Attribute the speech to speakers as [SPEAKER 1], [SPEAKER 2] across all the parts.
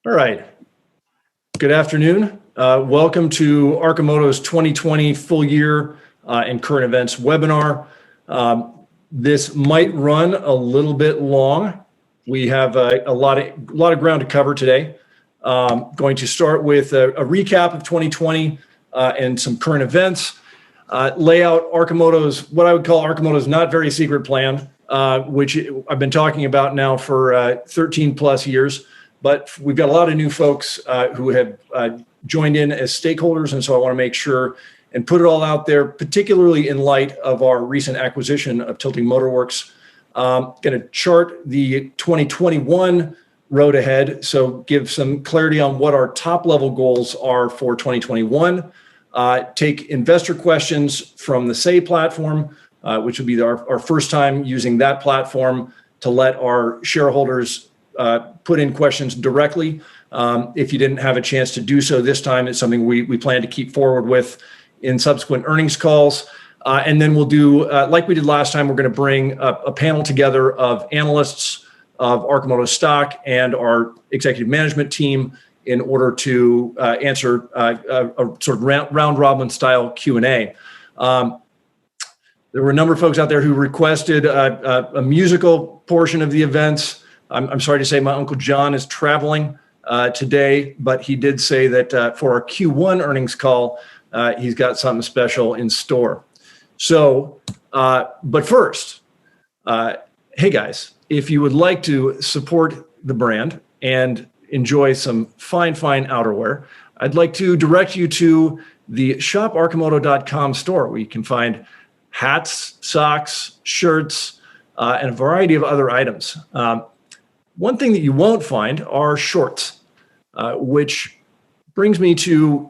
[SPEAKER 1] All right. Good afternoon. Welcome to Arcimoto's 2020 full year and current events webinar. This might run a little bit long. We have a lot of ground to cover today. Going to start with a recap of 2020 and some current events. Lay out Arcimoto's, what I would call Arcimoto's not very secret plan, which I've been talking about now for 13 plus years. But we've got a lot of new folks who have joined in as stakeholders, and so I want to make sure and put it all out there, particularly in light of our recent acquisition of Tilting Motorworks. Going to chart the 2021 road ahead, so give some clarity on what our top level goals are for 2021. Take investor questions from the SAY platform, which will be our first time using that platform to let our shareholders put in questions directly. If you didn't have a chance to do so this time, it's something we plan to keep forward with in subsequent earnings calls. And then we'll do, like we did last time, we're going to bring a panel together of analysts of Arcimoto stock and our executive management team in order to answer a sort of round robin style Q&A. There were a number of folks out there who requested a musical portion of the events. I'm sorry to say my Uncle John is traveling today, but he did say that for our Q1 earnings call, he's got something special in store. So, but first, hey guys, if you would like to support the brand and enjoy some fine outerwear, I'd like to direct you to the shoparcimoto.com store where you can find hats, socks, shirts, and a variety of other items. One thing that you won't find are shorts, which brings me to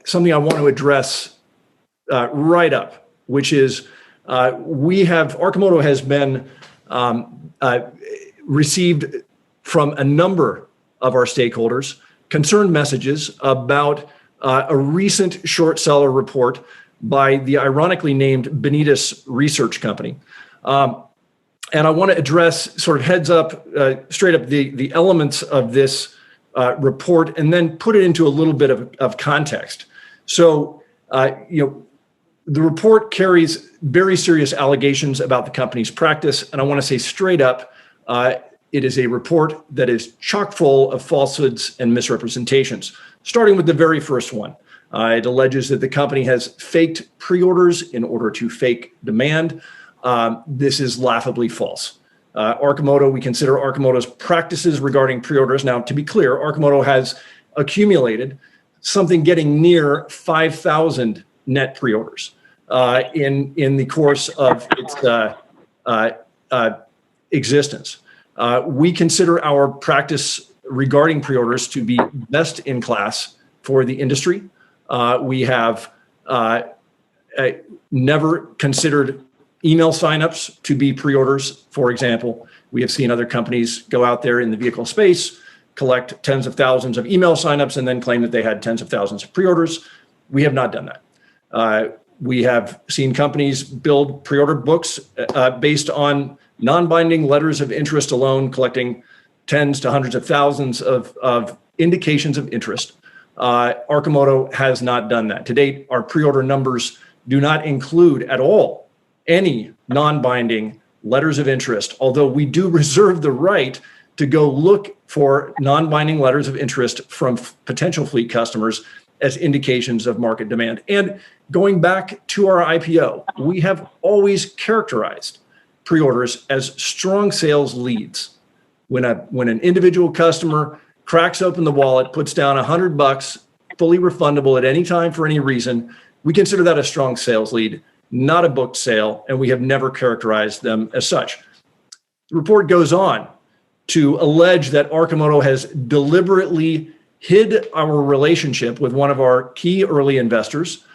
[SPEAKER 1] something I want to address right up, which is Arcimoto has been received from a number of our stakeholders concerned messages about a recent short seller report by the ironically named Benitez Research Company. And I want to address sort of heads up, straight up the elements of this report and then put it into a little bit of context. So, the report carries very serious allegations about the company's practice. And I want to say straight up, it is a report that is chock full of falsehoods and misrepresentations, starting with the very first one. It alleges that the company has faked pre-orders in order to fake demand. This is laughably false. We consider Arcimoto's practices regarding pre-orders. Now, to be clear, Arcimoto has accumulated something getting near 5,000 net pre-orders in the course of its existence. We consider our practice regarding pre-orders to be best in class for the industry. We have never considered email signups to be pre-orders, for example. We have seen other companies go out there in the vehicle space, collect tens of thousands of email signups, and then claim that they had tens of thousands of pre-orders. We have not done that. We have seen companies build pre-order books based on non-binding letters of interest alone, collecting tens to hundreds of thousands of indications of interest. Arcimoto has not done that. To date, our pre-order numbers do not include at all any non-binding letters of interest, although we do reserve the right to go look for non-binding letters of interest from potential fleet customers as indications of market demand. And going back to our IPO, we have always characterized pre-orders as strong sales leads. When an individual customer cracks open the wallet, puts down $100, fully refundable at any time for any reason, we consider that a strong sales lead, not a booked sale, and we have never characterized them as such. The report goes on to allege that Arcimoto has deliberately hid our relationship with one of our key early investors,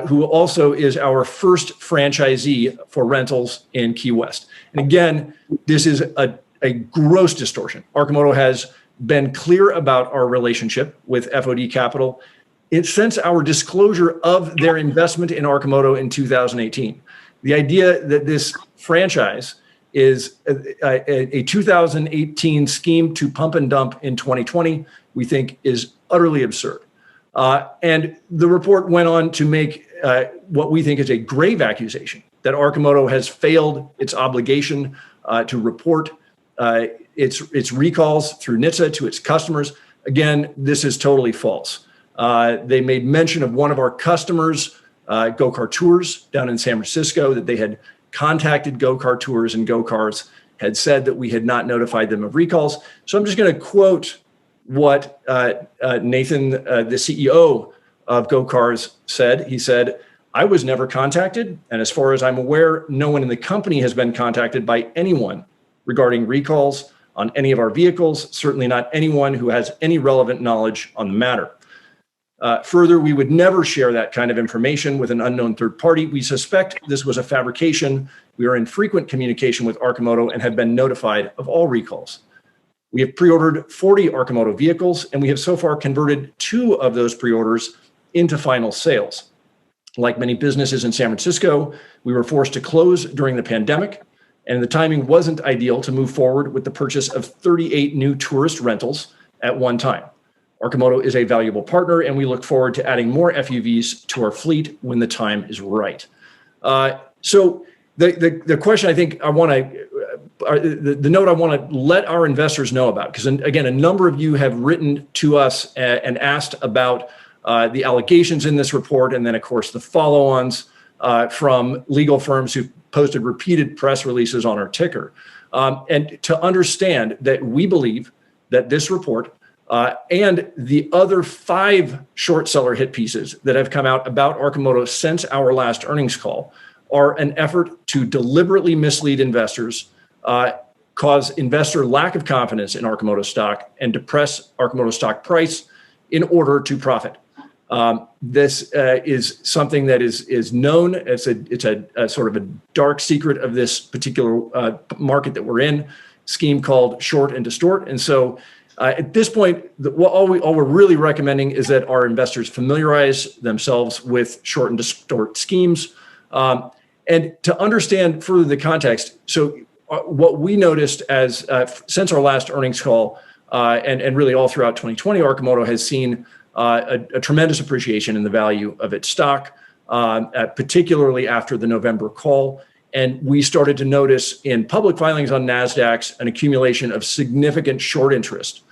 [SPEAKER 1] who also is our first franchisee for rentals in Key West. And again, this is a gross distortion. Arcimoto has been clear about our relationship with FOD Capital since our disclosure of their investment in Arcimoto in 2018. The idea that this franchise is a 2018 scheme to pump and dump in 2020, we think is utterly absurd. And the report went on to make what we think is a grave accusation that Arcimoto has failed its obligation to report its recalls through NHTSA to its customers. Again, this is totally false. They made mention of one of our customers, Go-Kart Tours down in San Francisco, that they had contacted Go-Kart Tours, and Go-Karts had said that we had not notified them of recalls. So I'm just going to quote what Nathan, the CEO of Go-Cars, said. He said, "I was never contacted, and as far as I'm aware, no one in the company has been contacted by anyone regarding recalls on any of our vehicles, certainly not anyone who has any relevant knowledge on the matter. Further, we would never share that kind of information with an unknown third party. We suspect this was a fabrication. We are in frequent communication with Arcimoto and have been notified of all recalls. We have pre-ordered 40 Arcimoto vehicles, and we have so far converted 2 of those pre-orders into final sales. Like many businesses in San Francisco, we were forced to close during the pandemic, and the timing wasn't ideal to move forward with the purchase of 38 new tourist rentals at one time. Arcimoto is a valuable partner, and we look forward to adding more FUVs to our fleet when the time is right." So the question I think I want to, the note I want to let our investors know about, because again, a number of you have written to us and asked about the allegations in this report, and then of course the follow-ons from legal firms who posted repeated press releases on our ticker. And to understand that we believe that this report and the other 5 short seller hit pieces that have come out about Arcimoto since our last earnings call are an effort to deliberately mislead investors, cause investor lack of confidence in Arcimoto stock, and depress Arcimoto stock price in order to profit. This is something that is known. It's a sort of a dark secret of this particular market that we're in, scheme called short and distort. And so at this point, all we're really recommending is that our investors familiarize themselves with short and distort schemes. And to understand further the context, so what we noticed as since our last earnings call and really all throughout 2020, Arcimoto has seen a tremendous appreciation in the value of its stock, particularly after the November call. And we started to notice in public filings on NASDAQ an accumulation of significant short interest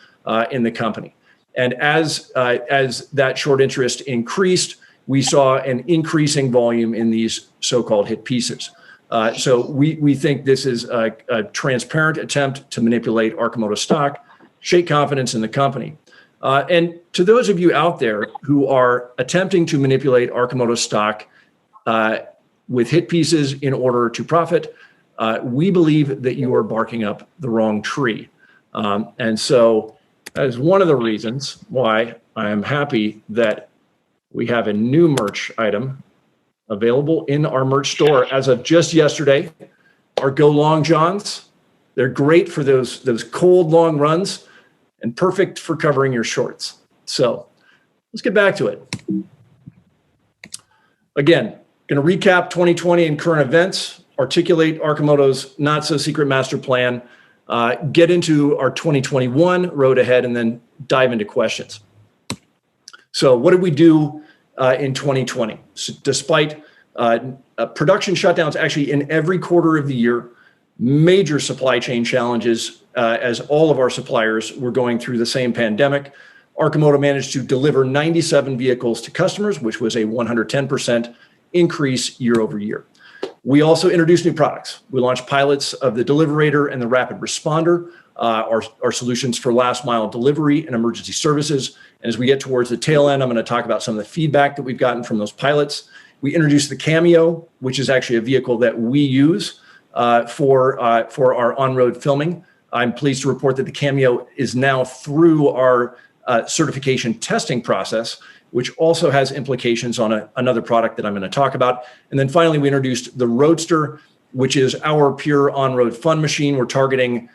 [SPEAKER 1] in the company. And as that short interest increased, we saw an increasing volume in these so-called hit pieces. So we think this is a transparent attempt to manipulate Arcimoto stock, shake confidence in the company. And to those of you out there who are attempting to manipulate Arcimoto stock with hit pieces in order to profit, we believe that you are barking up the wrong tree. And so that is one of the reasons why I am happy that we have a new merch item available in our merch store as of just yesterday. Our Go Long Johns. They're great for those cold, long runs and perfect for covering your shorts. So let's get back to it. Again, going to recap 2020 and current events, articulate Arcimoto's not-so-secret master plan, get into our 2021 road ahead, and then dive into questions. So what did we do in 2020? So despite production shutdowns actually in every quarter of the year, major supply chain challenges as all of our suppliers were going through the same pandemic, Arcimoto managed to deliver 97 vehicles to customers, which was a 110% increase year over year. We also introduced new products. We launched pilots of the Deliverator and the Rapid Responder, our solutions for last mile delivery and emergency services. And as we get towards the tail end, I'm going to talk about some of the feedback that we've gotten from those pilots. We introduced the Cameo, which is actually a vehicle that we use for our on-road filming. I'm pleased to report that the Cameo is now through our certification testing process, which also has implications on another product that I'm going to talk about. And then finally, we introduced the Roadster, which is our pure on-road fun machine. We're targeting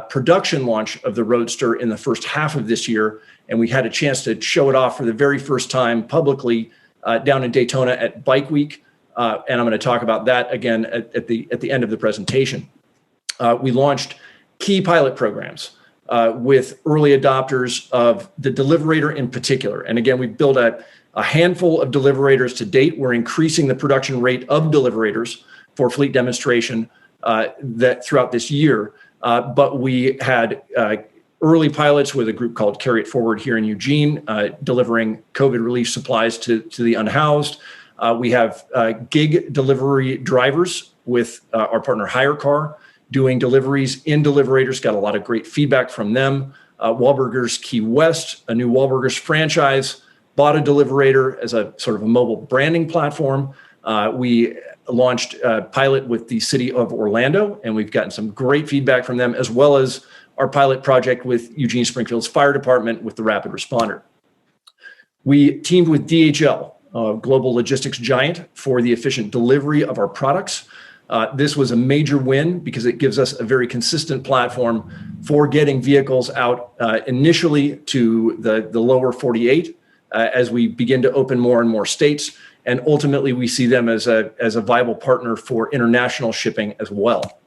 [SPEAKER 1] production launch of the Roadster in the first half of this year. And we had a chance to show it off for the very first time publicly down in Daytona at Bike Week. And I'm going to talk about that again at the end of the presentation. We launched key pilot programs with early adopters of the Deliverator in particular. And again, we've built a handful of Deliverators to date. We're increasing the production rate of Deliverators for fleet demonstration that throughout this year. But we had early pilots with a group called Carry It Forward here in Eugene, delivering COVID relief supplies to the unhoused. We have gig delivery drivers with our partner HireCar doing deliveries in Deliverators. Got a lot of great feedback from them. Wahlburgers Key West, a new Wahlburgers franchise, bought a Deliverator as a sort of a mobile branding platform. We launched a pilot with the city of Orlando, and we've gotten some great feedback from them, as well as our pilot project with Eugene Springfield's fire department with the rapid responder. We teamed with DHL, a global logistics giant, for the efficient delivery of our products. This was a major win because it gives us a very consistent platform for getting vehicles out initially to the lower 48 as we begin to open more and more states. And ultimately, we see them as a viable partner for international shipping as well.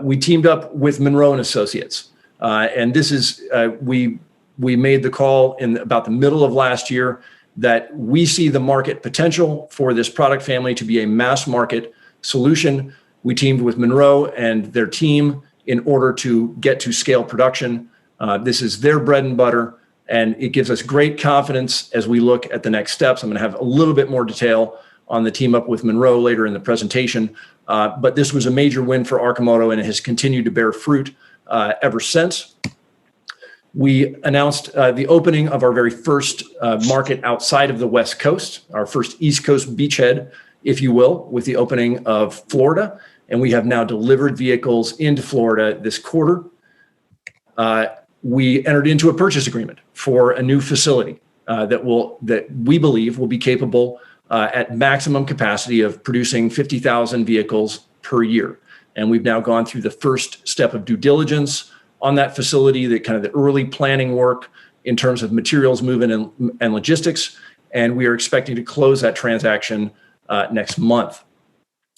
[SPEAKER 1] We teamed up with Monroe and Associates. And this is, we made the call in about the middle of last year that we see the market potential for this product family to be a mass market solution. We teamed with Monroe and their team in order to get to scale production. This is their bread and butter, and it gives us great confidence as we look at the next steps. I'm going to have a little bit more detail on the team up with Monroe later in the presentation, but this was a major win for Arcimoto, and it has continued to bear fruit ever since. We announced the opening of our very first market outside of the West Coast, our first East Coast beachhead, if you will, with the opening of Florida. And we have now delivered vehicles into Florida this quarter. We entered into a purchase agreement for a new facility that we believe will be capable at maximum capacity of producing 50,000 vehicles per year. And we've now gone through the first step of due diligence on that facility, the kind of the early planning work in terms of materials movement and logistics. And we are expecting to close that transaction next month.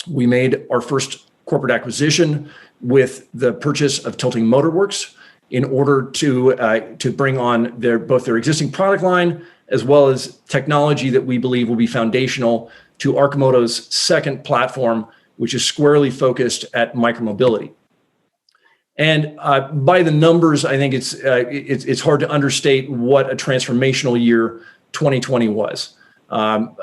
[SPEAKER 1] We made our first corporate acquisition with the purchase of Tilting Motor Works in order to bring on both their existing product line as well as technology that we believe will be foundational to Arcimoto's second platform, which is squarely focused at micromobility. And by the numbers, I think it's hard to understate what a transformational year 2020 was. On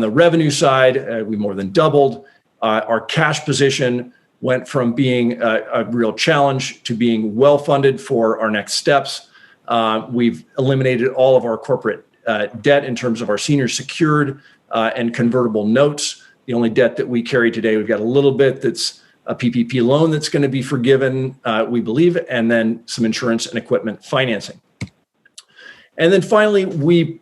[SPEAKER 1] the revenue side, we more than doubled. Our cash position went from being a real challenge to being well funded for our next steps. We've eliminated all of our corporate debt in terms of our senior secured and convertible notes. The only debt that we carry today, we've got a little bit that's a PPP loan that's going to be forgiven, we believe, and then some insurance and equipment financing. And then finally, we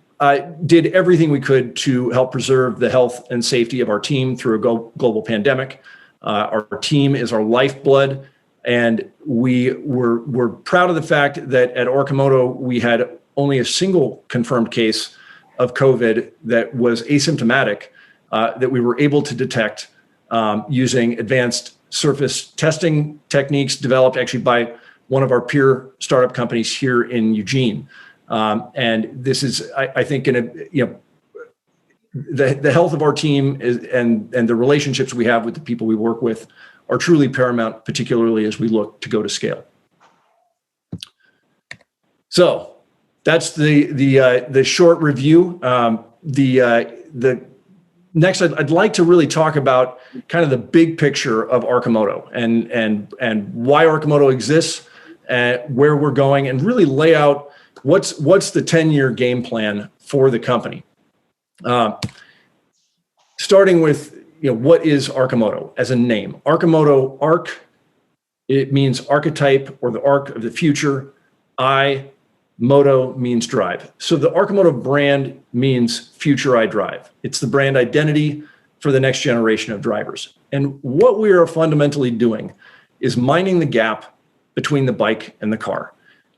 [SPEAKER 1] did everything we could to help preserve the health and safety of our team through a global pandemic. Our team is our lifeblood, and we're proud of the fact that at Arcimoto, we had only a single confirmed case of COVID that was asymptomatic that we were able to detect using advanced surface testing techniques developed actually by one of our peer startup companies here in Eugene. And this is, I think, the health of our team and the relationships we have with the people we work with are truly paramount, particularly as we look to go to scale. So that's the short review. The next, I'd like to really talk about kind of the big picture of Arcimoto and why Arcimoto exists, where we're going, and really lay out what's the 10-year game plan for the company. Starting with, what is Arcimoto as a name? Arcimoto, arc, it means archetype or the arc of the future. Moto means drive. So the Arcimoto brand means future I drive. It's the brand identity for the next generation of drivers. And what we are fundamentally doing is minding the gap between the bike and the car.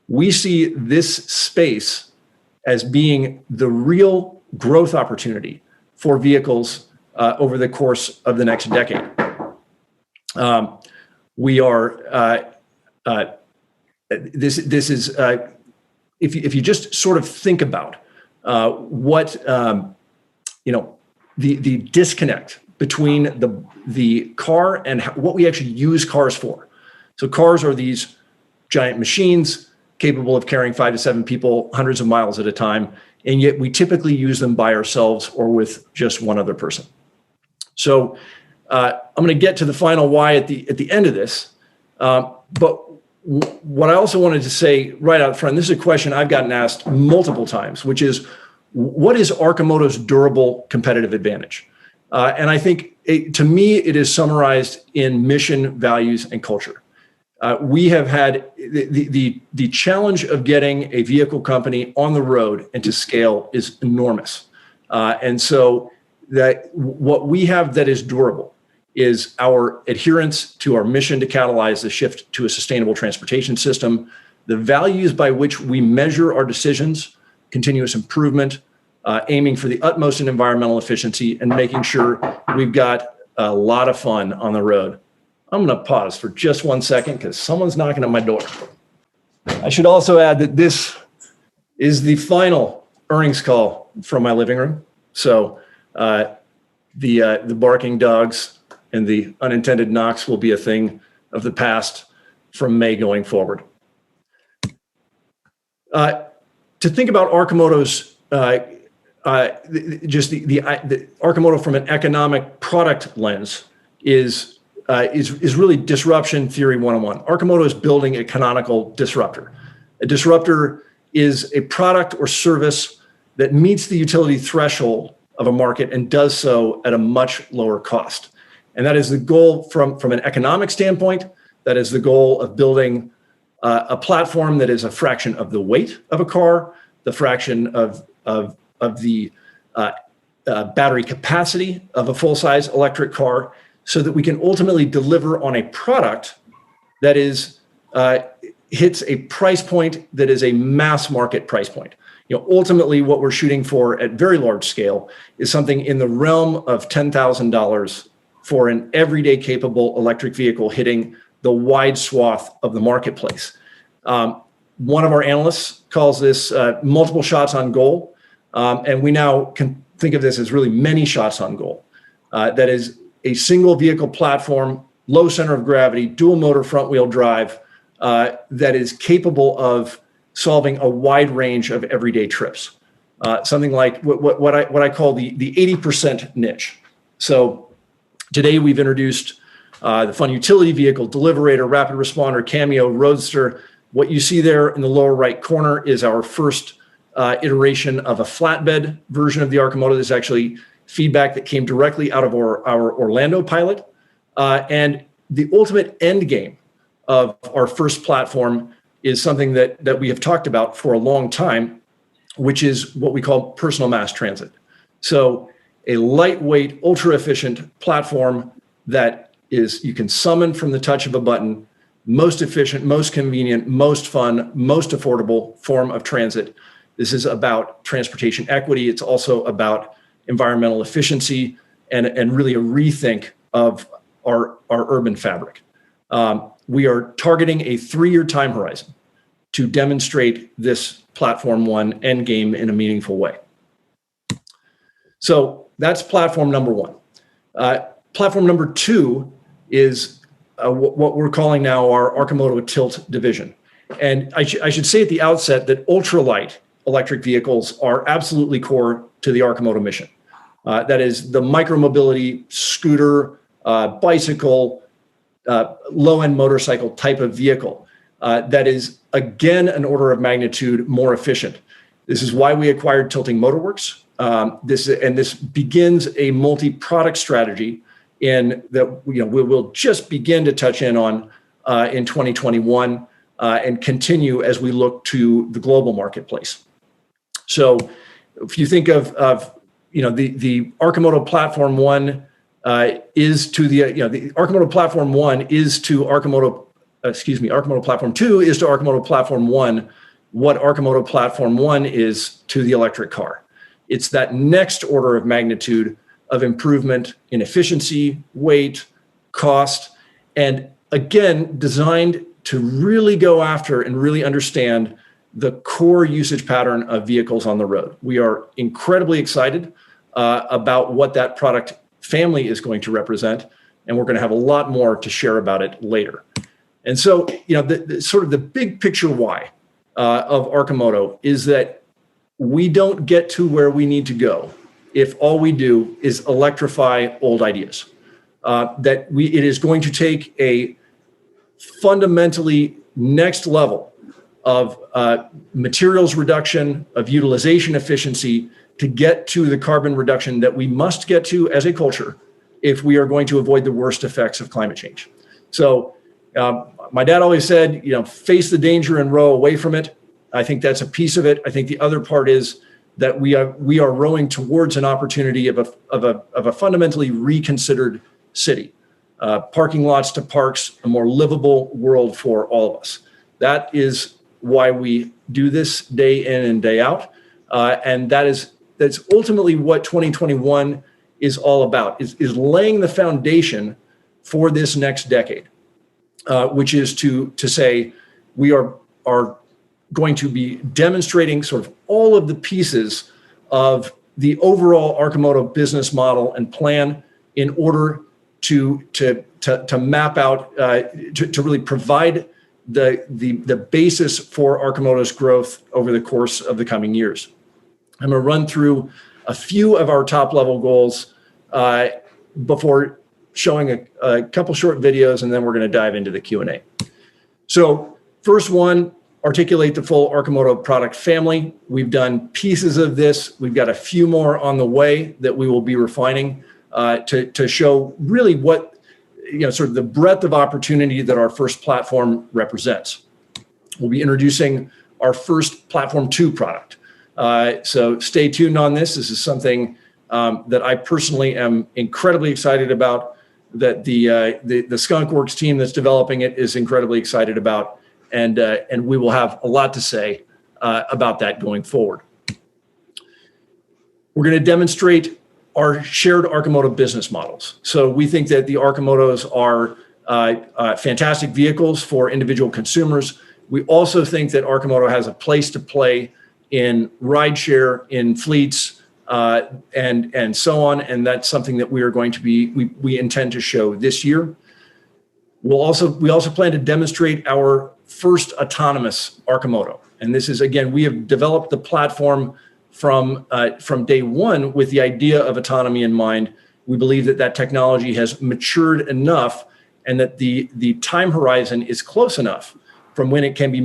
[SPEAKER 1] We see this space as being the real growth opportunity for vehicles over the course of the next decade. We are, this is, if you just sort of think about what, the disconnect between the car and what we actually use cars for. So cars are these giant machines capable of carrying 5 to 7 people hundreds of miles at a time, and yet we typically use them by ourselves or with just one other person. So I'm going to get to the final why at the end of this, but what I also wanted to say right out front, this is a question I've gotten asked multiple times, which is, what is Arcimoto's durable competitive advantage? And I think, to me, it is summarized in mission, values, and culture. We have had the challenge of getting a vehicle company on the road and to scale is enormous. And so that what we have that is durable is our adherence to our mission to catalyze the shift to a sustainable transportation system, the values by which we measure our decisions, continuous improvement, aiming for the utmost in environmental efficiency, and making sure we've got a lot of fun on the road. I'm going to pause for just 1 second because someone's knocking at my door. I should also add that this is the final earnings call from my living room. So the barking dogs and the unintended knocks will be a thing of the past from May going forward. To think about Arcimoto's, just the Arcimoto from an economic product lens is really disruption theory 101. Arcimoto is building a canonical disruptor. A disruptor is a product or service that meets the utility threshold of a market and does so at a much lower cost. And that is the goal from an economic standpoint. That is the goal of building a platform that is a fraction of the weight of a car, the fraction of the battery capacity of a full-size electric car, so that we can ultimately deliver on a product that is hits a price point that is a mass market price point. Ultimately, what we're shooting for at very large scale is something in the realm of $10,000 for an everyday capable electric vehicle hitting the wide swath of the marketplace. One of our analysts calls this multiple shots on goal, and we now can think of this as really many shots on goal. That is a single vehicle platform, low center of gravity, dual motor front wheel drive that is capable of solving a wide range of everyday trips. Something like what I call the 80% niche. So today we've introduced the Fun Utility Vehicle, Deliverator, Rapid Responder, Cameo, Roadster. What you see there in the lower right corner is our first iteration of a flatbed version of the Arcimoto. This is actually feedback that came directly out of our Orlando pilot. And the ultimate end game of our first platform is something that we have talked about for a long time, which is what we call personal mass transit. So a lightweight, ultra efficient platform that is you can summon from the touch of a button, most efficient, most convenient, most fun, most affordable form of transit. This is about transportation equity. It's also about environmental efficiency and really a rethink of our urban fabric. We are targeting a 3-year time horizon to demonstrate this Platform 1 end game in a meaningful way. So that's platform number 1. Platform number 2 is what we're calling now our Arcimoto Tilt division. And I should say at the outset that ultralight electric vehicles are absolutely core to the Arcimoto mission. That is the micromobility, scooter, bicycle, low-end motorcycle type of vehicle that is, again, an order of magnitude more efficient. This is why we acquired Tilting Motorworks. This begins a multi-product strategy in that we'll just begin to touch in on in 2021 and continue as we look to the global marketplace. So if you think of the Arcimoto Platform 1 is to the Arcimoto Platform 1 is to Arcimoto Platform 2 is to Arcimoto Platform 1 what Arcimoto Platform 1 is to the electric car. It's that next order of magnitude of improvement in efficiency, weight, cost, and again, designed to really go after and really understand the core usage pattern of vehicles on the road. We are incredibly excited about what that product family is going to represent, and we're going to have a lot more to share about it later. And so, the sort of the big picture why of Arcimoto is that we don't get to where we need to go if all we do is electrify old ideas. It is going to take a fundamentally next level of materials reduction, of utilization efficiency to get to the carbon reduction that we must get to as a culture if we are going to avoid the worst effects of climate change. So my dad always said, face the danger and row away from it. I think that's a piece of it. I think the other part is that we are rowing towards an opportunity of a fundamentally reconsidered city, parking lots to parks, a more livable world for all of us. That is why we do this day in and day out, and that's ultimately what 2021 is all about. Is laying the foundation for this next decade, which is to say we are going to be demonstrating sort of all of the pieces of the overall Arcimoto business model and plan in order to map out, to really provide the basis for Arcimoto's growth over the course of the coming years. I'm going to run through a few of our top level goals before showing a couple short videos, and then we're going to dive into the Q&A. So first one, articulate the full Arcimoto product family. We've done pieces of this. We've got a few more on the way that we will be refining to show really what, sort of the breadth of opportunity that our first platform represents. We'll be introducing our first Platform 2 product. So stay tuned on this. This is something that I personally am incredibly excited about, that the Skunkworks team that's developing it is incredibly excited about, and we will have a lot to say about that going forward. We're going to demonstrate our shared Arcimoto business models. So we think that the Arcimotos are fantastic vehicles for individual consumers. We also think that Arcimoto has a place to play in rideshare, in fleets, and so on. And that's something that we are going to we intend to show this year. We also plan to demonstrate our first autonomous Arcimoto. And this is, again, we have developed the platform from day one with the idea of autonomy in mind. We believe that technology has matured enough and that the time horizon is close enough from when it can be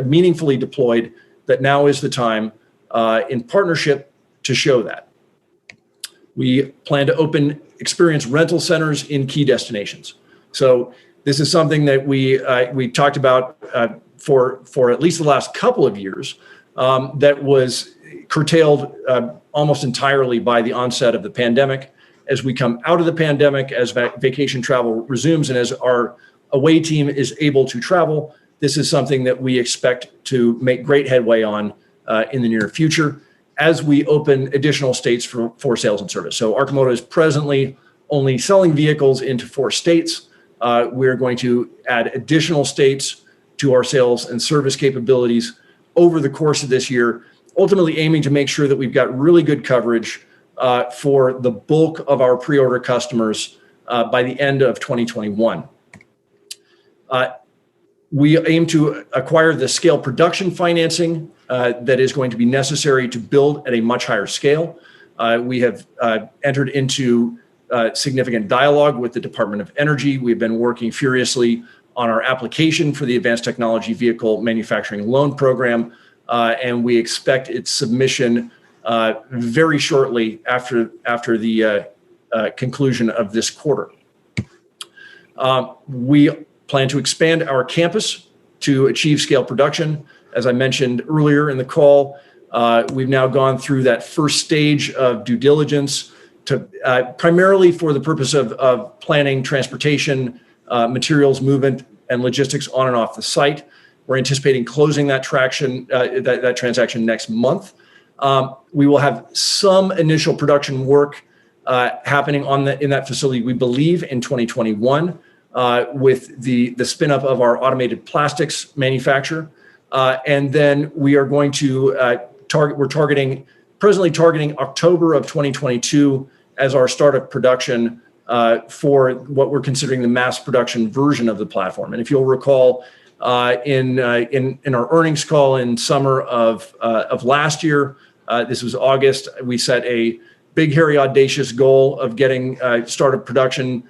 [SPEAKER 1] meaningfully deployed that now is the time in partnership to show that. We plan to open experience rental centers in key destinations. So this is something that we talked about for at least the last couple of years that was curtailed almost entirely by the onset of the pandemic. As we come out of the pandemic, as vacation travel resumes, and as our away team is able to travel, this is something that we expect to make great headway on in the near future as we open additional states for sales and service. So Arcimoto is presently only selling vehicles into 4 states. We're going to add additional states to our sales and service capabilities over the course of this year, ultimately aiming to make sure that we've got really good coverage for the bulk of our pre-order customers by the end of 2021. We aim to acquire the scale production financing that is going to be necessary to build at a much higher scale. We have entered into significant dialogue with the Department of Energy. We've been working furiously on our application for the Advanced Technology Vehicle Manufacturing Loan Program, and we expect its submission very shortly after the conclusion of this quarter. We plan to expand our campus to achieve scale production. As I mentioned earlier in the call, we've now gone through that first stage of due diligence to primarily for the purpose of planning transportation, materials movement, and logistics on and off the site. We're anticipating closing that transaction next month. We will have some initial production work happening in that facility, we believe, in 2021. with the spin up of our automated plastics manufacturer. And then we are going to presently targeting October of 2022 as our start of production for what we're considering the mass production version of the platform. And if you'll recall, in our earnings call in summer of last year, this was August, we set a big, hairy, audacious goal of getting start of production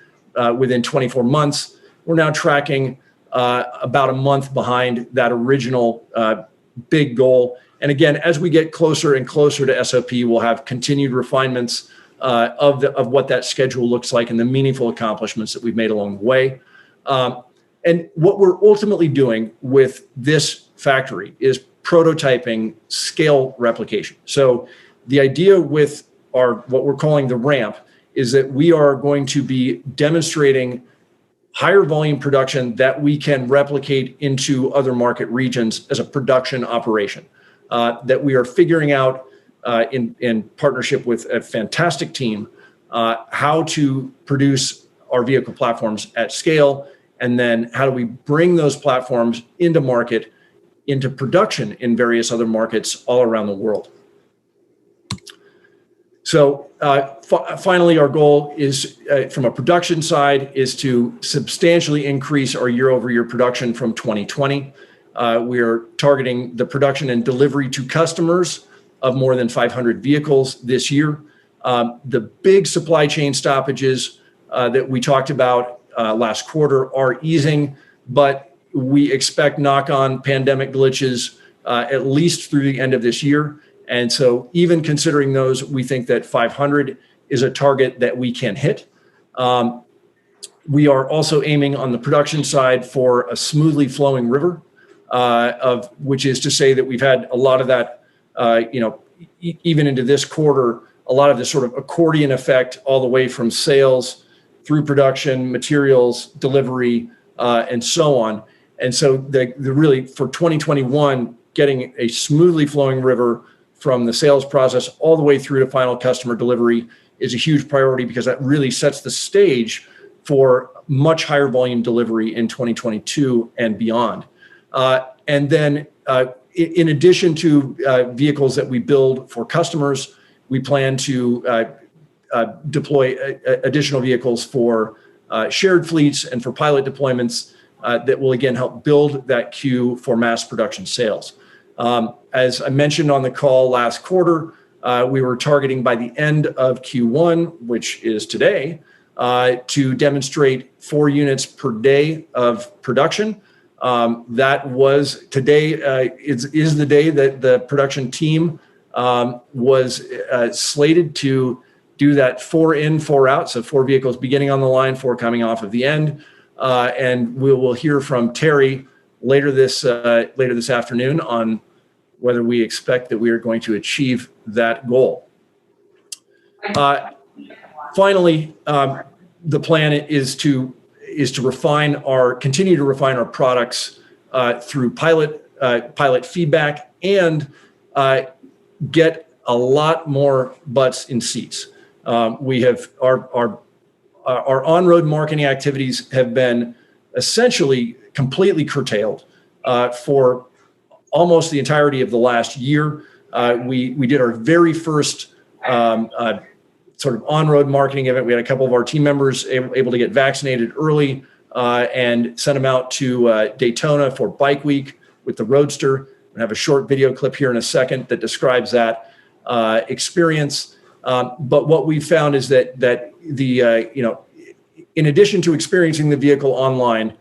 [SPEAKER 1] within 24 months. We're now tracking about a month behind that original big goal. And again, as we get closer and closer to SOP, we'll have continued refinements of what that schedule looks like and the meaningful accomplishments that we've made along the way. And what we're ultimately doing with this factory is prototyping scale replication. So the idea with what we're calling the ramp is that we are going to be demonstrating higher volume production that we can replicate into other market regions as a production operation. That we are figuring out in partnership with a fantastic team how to produce our vehicle platforms at scale, and then how do we bring those platforms into market, into production in various other markets all around the world. So finally, our goal is, from a production side, is to substantially increase our year-over-year production from 2020. We are targeting the production and delivery to customers of more than 500 vehicles this year. The big supply chain stoppages that we talked about last quarter are easing, but we expect knock-on pandemic glitches at least through the end of this year. And so even considering those, we think that 500 is a target that we can hit. We are also aiming on the production side for a smoothly flowing river, which is to say that we've had a lot of that, even into this quarter, a lot of this sort of accordion effect all the way from sales through production, materials, delivery, and so on. And so the really for 2021, getting a smoothly flowing river from the sales process all the way through to final customer delivery is a huge priority, because that really sets the stage for much higher volume delivery in 2022 and beyond. And then in addition to vehicles that we build for customers, we plan to deploy additional vehicles for shared fleets and for pilot deployments that will again help build that queue for mass production sales. As I mentioned on the call last quarter, we were targeting by the end of Q1, which is today, to demonstrate 4 units per day of production. That was today is the day that the production team was slated to do that 4 in, 4 out. So 4 vehicles beginning on the line, 4 coming off of the end. And we will hear from Terry later this afternoon on whether we expect that we are going to achieve that goal. Finally, the plan is to continue to refine our products through pilot feedback and get a lot more butts in seats. We have our on-road marketing activities have been essentially completely curtailed for almost the entirety of the last year. We did our very first sort of on-road marketing event. We had a couple of our team members able to get vaccinated early and sent them out to Daytona for Bike Week with the Roadster. I have a short video clip here in a second that describes that experience. But what we found is that the in addition to experiencing the vehicle online,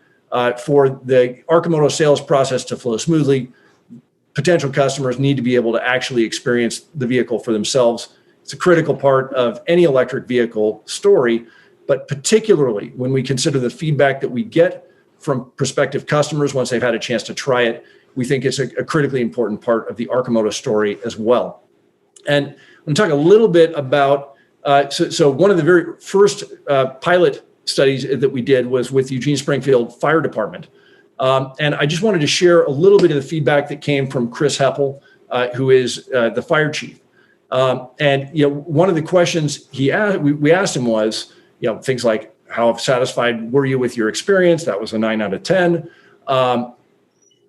[SPEAKER 1] for the Arcimoto sales process to flow smoothly, potential customers need to be able to actually experience the vehicle for themselves. It's a critical part of any electric vehicle story, but particularly when we consider the feedback that we get from prospective customers once they've had a chance to try it, we think it's a critically important part of the Arcimoto story as well. And I'm going to talk a little bit about, so one of the very first pilot studies that we did was with Eugene Springfield Fire Department. And I just wanted to share a little bit of the feedback that came from Chris Heppel, who is the fire chief. And one of the questions we asked him was, things like, how satisfied were you with your experience? That was a 9 out of 10.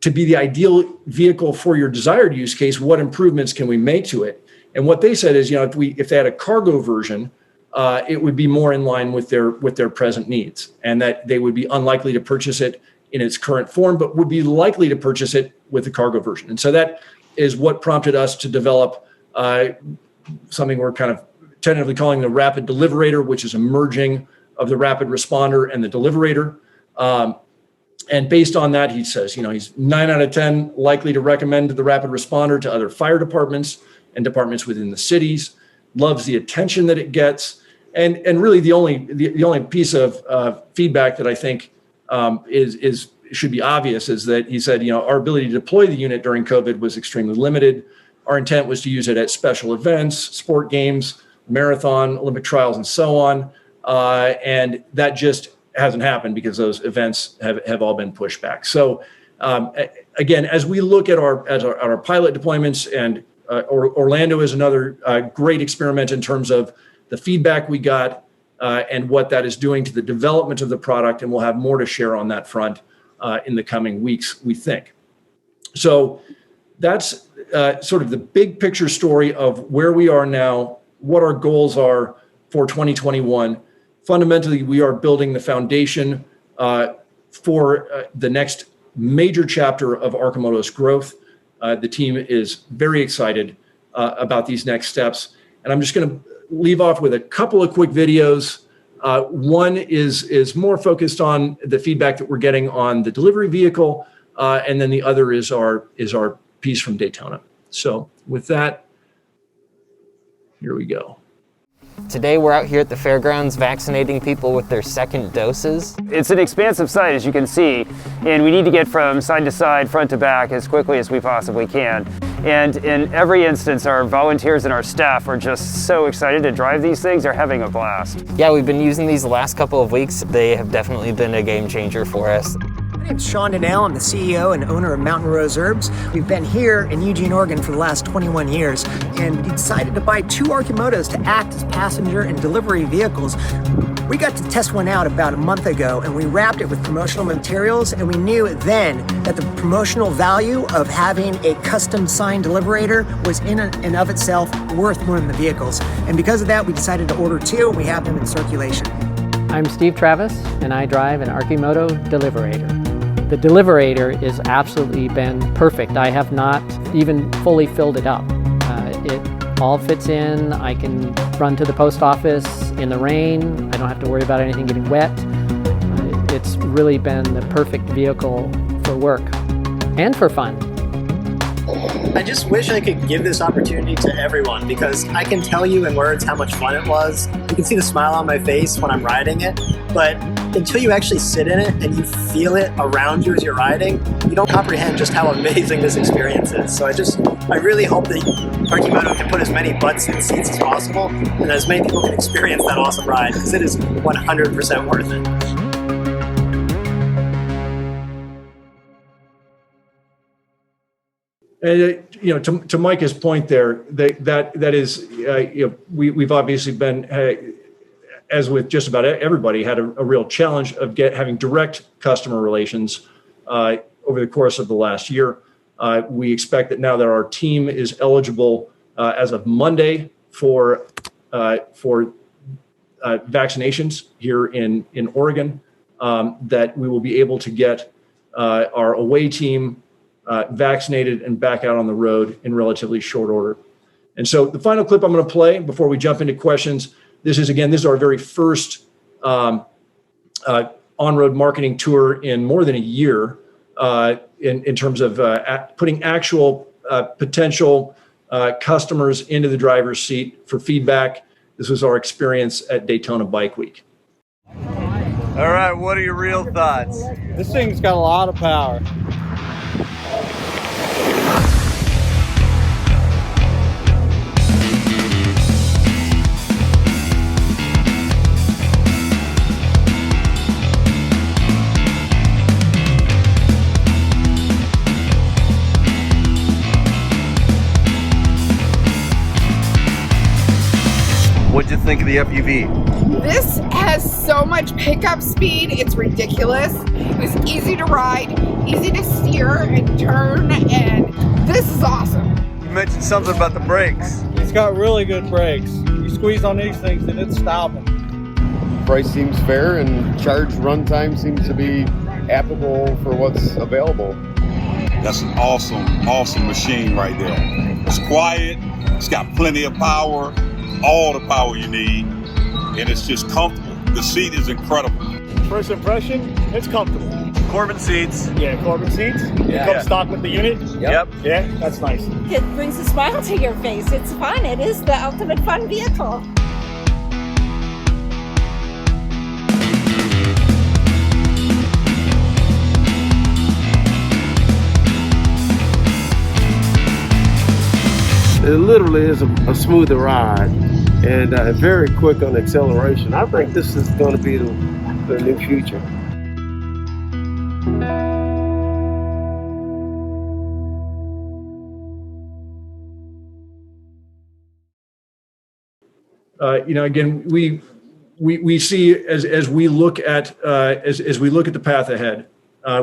[SPEAKER 1] To be the ideal vehicle for your desired use case, what improvements can we make to it? And what they said is, if they had a cargo version, it would be more in line with their present needs, and that they would be unlikely to purchase it in its current form, but would be likely to purchase it with the cargo version. And so that is what prompted us to develop something we're kind of tentatively calling the Rapid Deliverator, which is a merging of the Rapid Responder and the Deliverator. And based on that, he says, he's 9 out of 10 likely to recommend the Rapid Responder to other fire departments and departments within the cities, loves the attention that it gets. And really the only piece of feedback that I think should be obvious is that he said, our ability to deploy the unit during COVID was extremely limited. Our intent was to use it at special events, sport games, marathon, Olympic trials, and so on. And that just hasn't happened because those events have all been pushed back. So again, as we look at our pilot deployments, and Orlando is another great experiment in terms of the feedback we got and what that is doing to the development of the product, and we'll have more to share on that front in the coming weeks, we think. So that's sort of the big picture story of where we are now, what our goals are for 2021. Fundamentally, we are building the foundation for the next major chapter of Arcimoto's growth. The team is very excited about these next steps. And I'm just going to leave off with a couple of quick videos. One is more focused on the feedback that we're getting on the delivery vehicle, and then the other is our piece from Daytona. So with that, here we go.
[SPEAKER 2] Today we're out here at the fairgrounds vaccinating people with their second doses.
[SPEAKER 3] It's an expansive site, as you can see, and we need to get from side to side, front to back, as quickly as we possibly can. And in every instance, our volunteers and our staff are just so excited to drive these things. They're having a blast.
[SPEAKER 2] Yeah, we've been using these the last couple of weeks. They have definitely been a game changer for us.
[SPEAKER 4] My name's Sean Dayal. I'm the CEO and owner of Mountain Rose Herbs. We've been here in Eugene, Oregon for the last 21 years, and we decided to buy 2 Arcimotos to act as passenger and delivery vehicles. We got to test one out about a month ago, and we wrapped it with promotional materials, and we knew then that the promotional value of having a custom signed Deliverator was in and of itself worth more than the vehicles. And because of that, we decided to order 2, and we have them in circulation.
[SPEAKER 5] I'm Steve Travis, and I drive an Arcimoto Deliverator. The Deliverator has absolutely been perfect. I have not even fully filled it up. It all fits in. I can run to the post office in the rain. I don't have to worry about anything getting wet. It's really been the perfect vehicle for work and for fun.
[SPEAKER 6] I just wish I could give this opportunity to everyone, because I can tell you in words how much fun it was. You can see the smile on my face when I'm riding it, but until you actually sit in it and you feel it around you as you're riding, you don't comprehend just how amazing this experience is. So I really hope that Arcimoto can put as many butts in seats as possible, and as many people can experience that awesome ride, because it is 100% worth it.
[SPEAKER 1] And to Micah's point there, that is, we've obviously been, as with just about everybody, had a real challenge of having direct customer relations over the course of the last year. We expect that now that our team is eligible as of Monday for vaccinations here in Oregon, that we will be able to get our away team vaccinated and back out on the road in relatively short order. And so the final clip I'm going to play before we jump into questions, this is our very first on-road marketing tour in more than a year in terms of putting actual potential customers into the driver's seat for feedback. This was our experience at Daytona Bike Week.
[SPEAKER 7] All right, what are your real thoughts?
[SPEAKER 8] This thing's got a lot of power.
[SPEAKER 7] What'd you think of the FUV?
[SPEAKER 9] This has so much pickup speed, it's ridiculous. It's easy to ride, easy to steer and turn, and this is awesome.
[SPEAKER 7] You mentioned something about the brakes.
[SPEAKER 8] It's got really good brakes. You squeeze on these things and it's stopping.
[SPEAKER 10] Price seems fair and charge runtime seems to be applicable for what's available.
[SPEAKER 11] That's an awesome machine right there. It's quiet, it's got plenty of power, all the power you need, and it's just comfortable. The seat is incredible.
[SPEAKER 12] First impression, it's comfortable.
[SPEAKER 7] Corbin seats.
[SPEAKER 12] Yeah, Corbin seats.
[SPEAKER 7] Yeah.
[SPEAKER 12] It comes stock with the unit.
[SPEAKER 7] Yep.
[SPEAKER 12] Yeah, that's nice.
[SPEAKER 13] It brings a smile to your face. It's fun. It is the ultimate fun vehicle.
[SPEAKER 14] It literally is a smoother ride and very quick on acceleration. I think this is going to be the new future.
[SPEAKER 1] Again, we see as we look at as we look at the path ahead,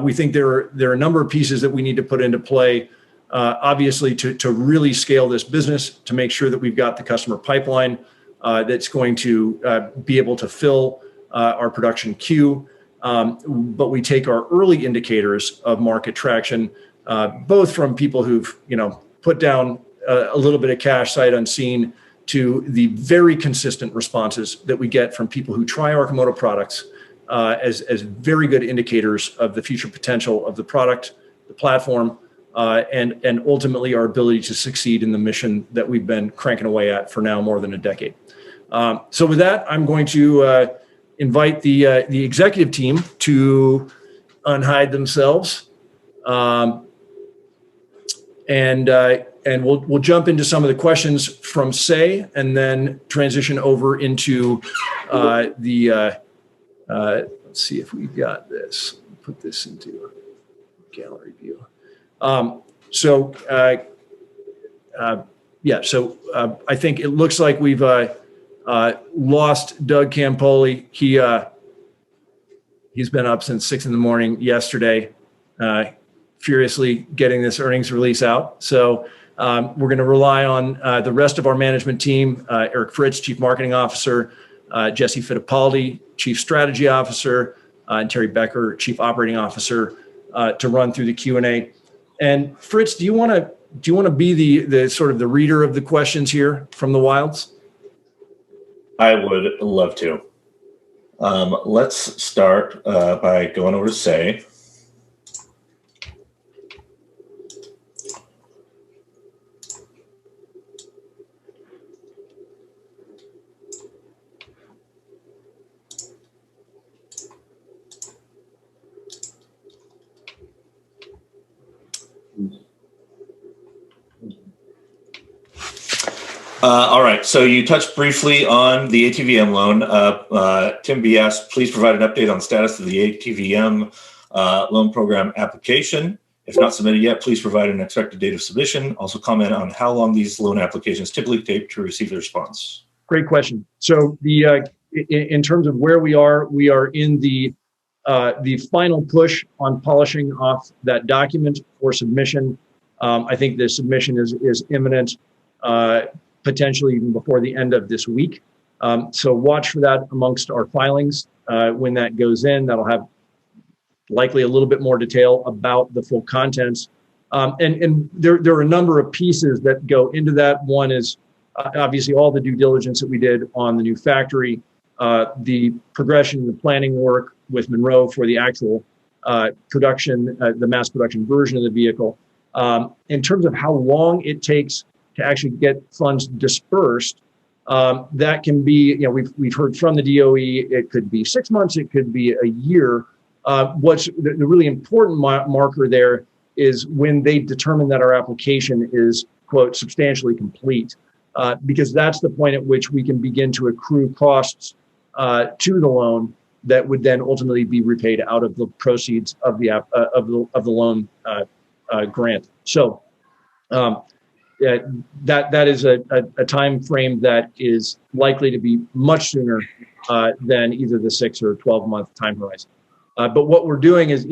[SPEAKER 1] we think there are a number of pieces that we need to put into play. Obviously, to really scale this business, to make sure that we've got the customer pipeline that's going to be able to fill our production queue. But we take our early indicators of market traction, both from people who've put down a little bit of cash sight unseen, to the very consistent responses that we get from people who try Arcimoto products as very good indicators of the future potential of the product, the platform, and ultimately our ability to succeed in the mission that we've been cranking away at for now more than a decade. So with that, I'm going to invite the executive team to unhide themselves, and we'll jump into some of the questions from Say, and then transition over into let's see if we've got this. Put this into a gallery view. So I think it looks like we've lost Doug Campoli. He's been up since 6 a.m. yesterday, furiously getting this earnings release out. So we're going to rely on the rest of our management team: Eric Fritz, Chief Marketing Officer; Jesse Fittipaldi, Chief Strategy Officer; and Terry Becker, Chief Operating Officer, to run through the Q&A. And Fritz, do you want to be the sort of the reader of the questions here from the wilds?
[SPEAKER 15] I would love to. Let's start by going over to Say. All right, so you touched briefly on the ATVM loan. Tim B asked, please provide an update on status of the ATVM loan program application. If not submitted yet, please provide an expected date of submission. Also comment on how long these loan applications typically take to receive the response.
[SPEAKER 1] Great question. So in terms of where we are in the final push on polishing off that document for submission. I think the submission is imminent. Potentially even before the end of this week. So watch for that amongst our filings. When that goes in, that'll have likely a little bit more detail about the full contents. And there are a number of pieces that go into that. One is obviously all the due diligence that we did on the new factory, the progression, the planning work with Monroe for the actual production, the mass production version of the vehicle. In terms of how long it takes to actually get funds dispersed, that can be, we've heard from the DOE, it could be 6 months, it could be a year. What's the really important marker there is when they determine that our application is, quote, substantially complete, because that's the point at which we can begin to accrue costs to the loan that would then ultimately be repaid out of the proceeds of the loan grant. So that is a time frame that is likely to be much sooner than either the 6 or 12-month time horizon. But what we're doing is,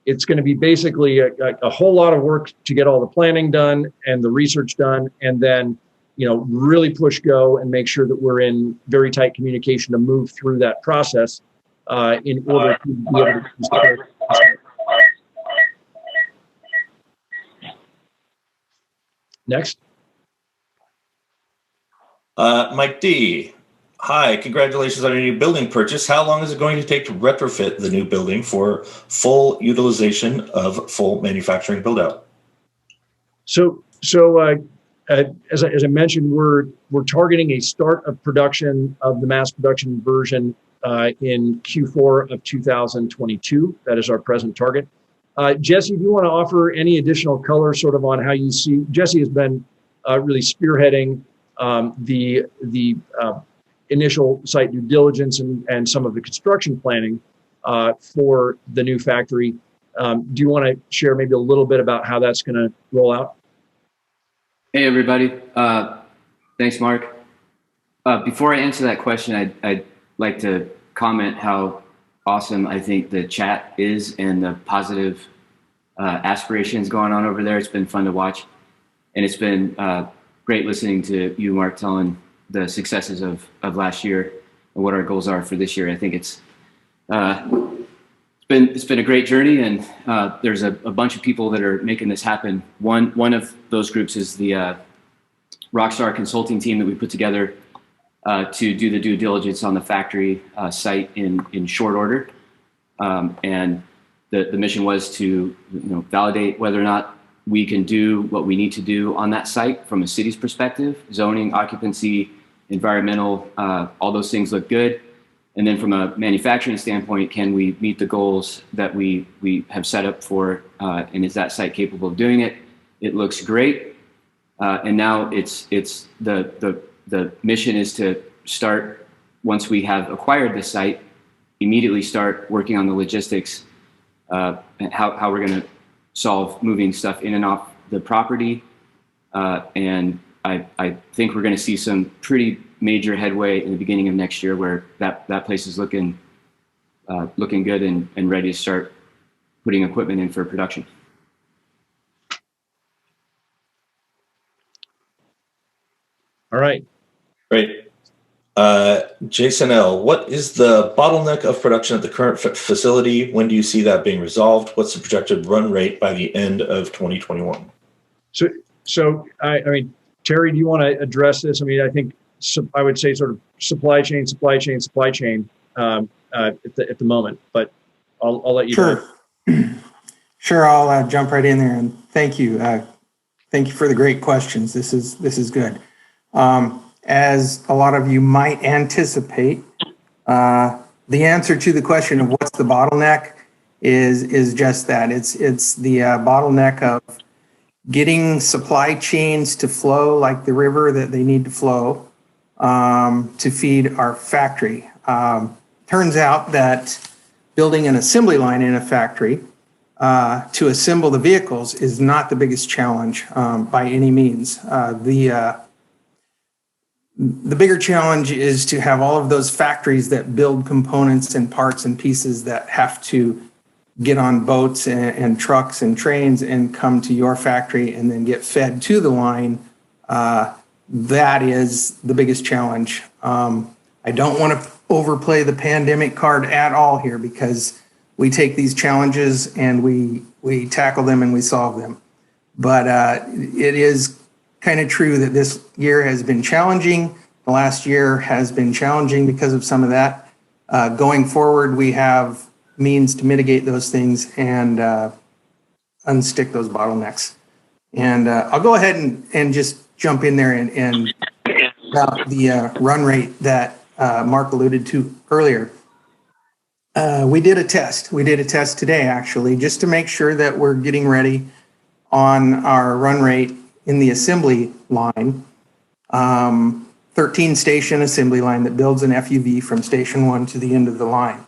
[SPEAKER 1] it's going to be basically a whole lot of work to get all the planning done and the research done, and then really push go and make sure that we're in very tight communication to move through that process in order to be able to. Next.
[SPEAKER 15] Mike D. Hi, congratulations on your new building purchase. How long is it going to take to retrofit the new building for full utilization of full manufacturing build out?
[SPEAKER 1] So as I mentioned, we're targeting a start of production of the mass production version in Q4 of 2022. That is our present target. Jesse, do you want to offer any additional color sort of on how you see? Jesse has been really spearheading the initial site due diligence and some of the construction planning for the new factory. Do you want to share maybe a little bit about how that's going to roll out?
[SPEAKER 16] Hey, everybody. Thanks, Mark. Before I answer that question, I'd like to comment how awesome I think the chat is and the positive aspirations going on over there. It's been fun to watch. And it's been great listening to you, Mark, telling the successes of last year and what our goals are for this year. I think it's been a great journey, and there's a bunch of people that are making this happen. One of those groups is the Rockstar consulting team that we put together to do the due diligence on the factory site in short order. And the mission was to validate whether or not we can do what we need to do on that site from a city's perspective, zoning, occupancy, environmental, all those things look good. And then from a manufacturing standpoint, can we meet the goals that we have set up for, and is that site capable of doing it? It looks great. And now it's the mission is to start, once we have acquired the site, immediately start working on the logistics, and how we're going to solve moving stuff in and off the property. And I think we're going to see some pretty major headway in the beginning of next year, where that place is looking good and ready to start putting equipment in for production.
[SPEAKER 1] All right.
[SPEAKER 15] Great. Jason L., what is the bottleneck of production at the current facility? When do you see that being resolved? What's the projected run rate by the end of 2021?
[SPEAKER 1] So I mean, Terry, do you want to address this? I mean, I think I would say sort of supply chain at the moment, but I'll let you.
[SPEAKER 17] Sure. Sure, I'll jump right in there, and thank you. Thank you for the great questions. This is good. As a lot of you might anticipate, the answer to the question of what's the bottleneck is just that. It's the bottleneck of getting supply chains to flow like the river that they need to flow to feed our factory. Turns out that building an assembly line in a factory to assemble the vehicles is not the biggest challenge by any means. The bigger challenge is to have all of those factories that build components and parts and pieces that have to get on boats and trucks and trains and come to your factory and then get fed to the line. That is the biggest challenge. I don't want to overplay the pandemic card at all here, because we take these challenges and we tackle them and we solve them. But it is kind of true that this year has been challenging. The last year has been challenging because of some of that. Going forward, we have means to mitigate those things and unstick those bottlenecks. And I'll go ahead and just jump in there and about the run rate that Mark alluded to earlier. We did a test. We did a test today, actually, just to make sure that we're getting ready on our run rate in the assembly line, 13 station assembly line that builds an FUV from station 1 to the end of the line.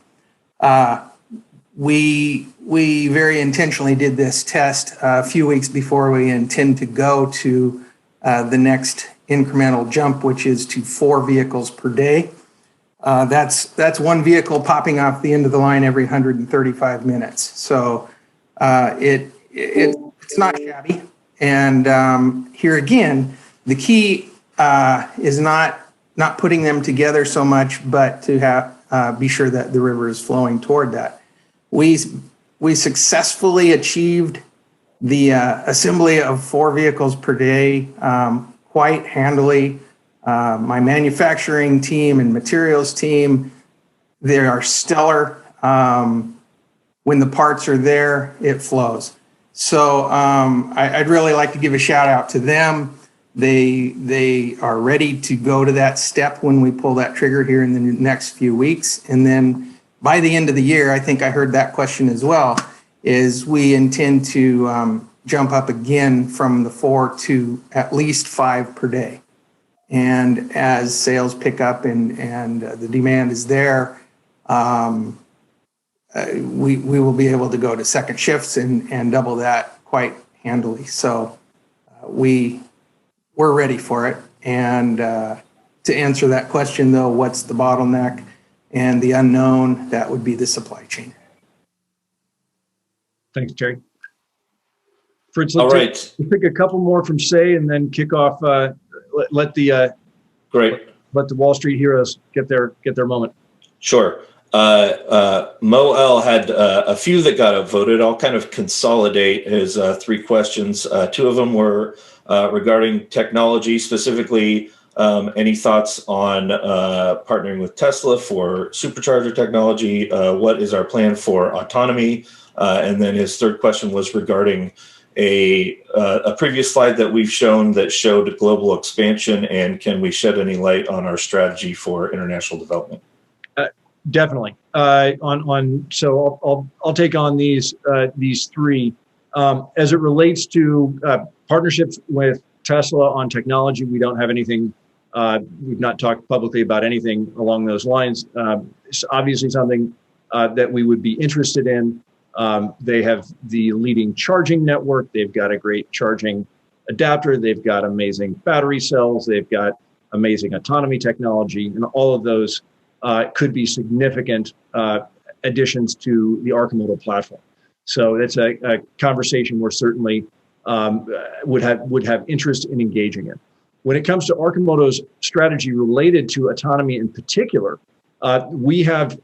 [SPEAKER 17] we very intentionally did this test a few weeks before we intend to go to the next incremental jump, which is to 4 vehicles per day. That's one vehicle popping off the end of the line every 135 minutes. So it's not shabby. And here again, the key is not putting them together so much, but to have be sure that the river is flowing toward that. We successfully achieved the assembly of 4 vehicles per day quite handily. My manufacturing team and materials team, they are stellar. When the parts are there, it flows. So I'd really like to give a shout out to them. They are ready to go to that step when we pull that trigger here in the next few weeks. And then by the end of the year, I think I heard that question as well, is we intend to jump up again from the 4 to at least 5 per day. And as sales pick up and the demand is there, we will be able to go to second shifts and double that quite handily. So we're ready for it. And to answer that question, though, what's the bottleneck and the unknown? That would be the supply chain.
[SPEAKER 1] Thanks, Terry. Fritz,
[SPEAKER 15] All right.
[SPEAKER 1] let's pick a couple more from Say and then kick off. Let the Wall Street heroes get their moment.
[SPEAKER 15] Sure. Mo L had a few that got voted. I'll kind of consolidate his 3 questions. 2 of them were regarding technology, specifically any thoughts on partnering with Tesla for supercharger technology? What is our plan for autonomy? And then his 3rd question was regarding a previous slide that we've shown that showed global expansion, and can we shed any light on our strategy for international development?
[SPEAKER 1] Definitely. So I'll take on these 3. As it relates to partnerships with Tesla on technology, we don't have anything. We've not talked publicly about anything along those lines. It's obviously something that we would be interested in. They have the leading charging network. They've got a great charging adapter. They've got amazing battery cells. They've got amazing autonomy technology, and all of those could be significant additions to the Arcimoto platform. So that's a conversation we're certainly would have interest in engaging in. When it comes to Arcimoto's strategy related to autonomy in particular, we have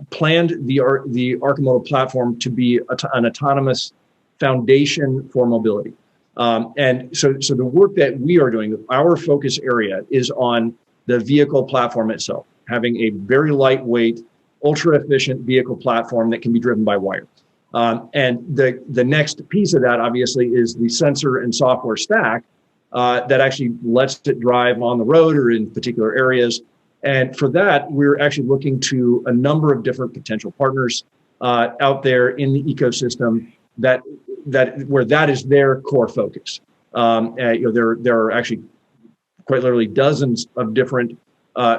[SPEAKER 1] planned the Arcimoto platform to be an autonomous foundation for mobility. And so the work that we are doing, our focus area is on the vehicle platform itself, having a very lightweight, ultra efficient vehicle platform that can be driven by wire. And the next piece of that, obviously, is the sensor and software stack that actually lets it drive on the road or in particular areas. And for that, we're actually looking to a number of different potential partners out there in the ecosystem where that is their core focus. There are actually quite literally dozens of different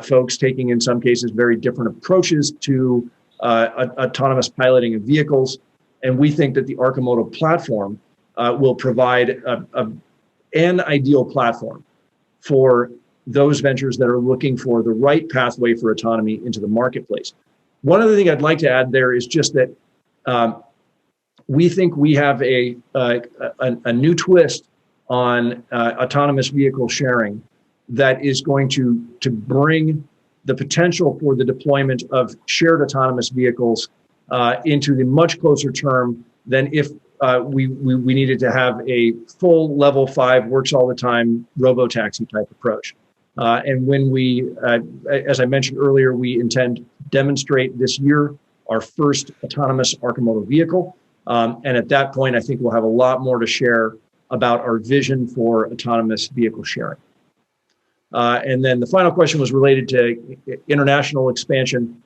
[SPEAKER 1] folks taking, in some cases, very different approaches to autonomous piloting of vehicles. And we think that the Arcimoto platform will provide an ideal platform for those ventures that are looking for the right pathway for autonomy into the marketplace. One other thing I'd like to add there is just that we think we have a new twist on autonomous vehicle sharing that is going to bring the potential for the deployment of shared autonomous vehicles into the much closer term than if we needed to have a full level 5 works all the time robo-taxi type approach. And when we, as I mentioned earlier, we intend to demonstrate this year our first autonomous Arcimoto vehicle. And at that point, I think we'll have a lot more to share about our vision for autonomous vehicle sharing. And then the final question was related to international expansion.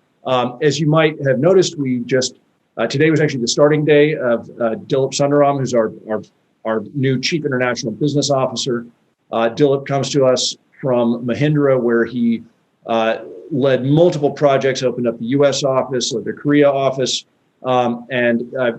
[SPEAKER 1] As you might have noticed, we just, today was actually the starting day of Dilip Sundaram, who's our new Chief International Business Officer. Dilip comes to us from Mahindra, where he led multiple projects, opened up the US office or the Korea office, We're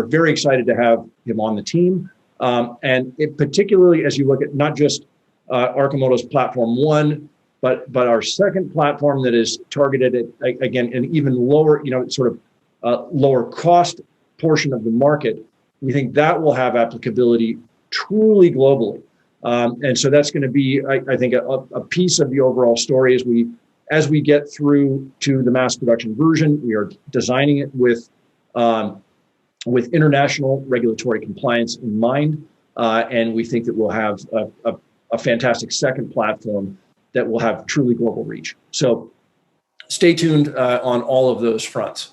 [SPEAKER 1] very excited to have him on the team. And it, particularly as you look at not just Arcimoto's Platform 1, but our second platform that is targeted at, again, an even lower, lower cost portion of the market. We think that will have applicability truly globally. And so that's going to be, I think, a piece of the overall story as we get through to the mass production version. We are designing it with international regulatory compliance in mind. And we think that we'll have a fantastic second platform that will have truly global reach. So stay tuned on all of those fronts.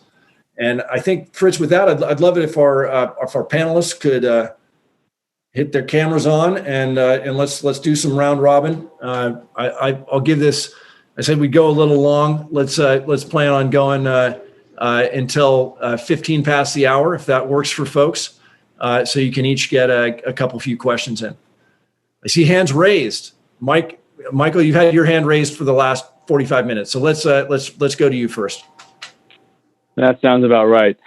[SPEAKER 1] And I think, Fritz, with that, I'd love it if our panelists could hit their cameras on and let's do some round robin. I'll give this. I said we'd go a little long. Let's plan on going until 15 past the hour, if that works for folks. So you can each get a few questions in. I see hands raised. Michael, you've had your hand raised for the last 45 minutes. So let's go to you first.
[SPEAKER 18] That sounds about right.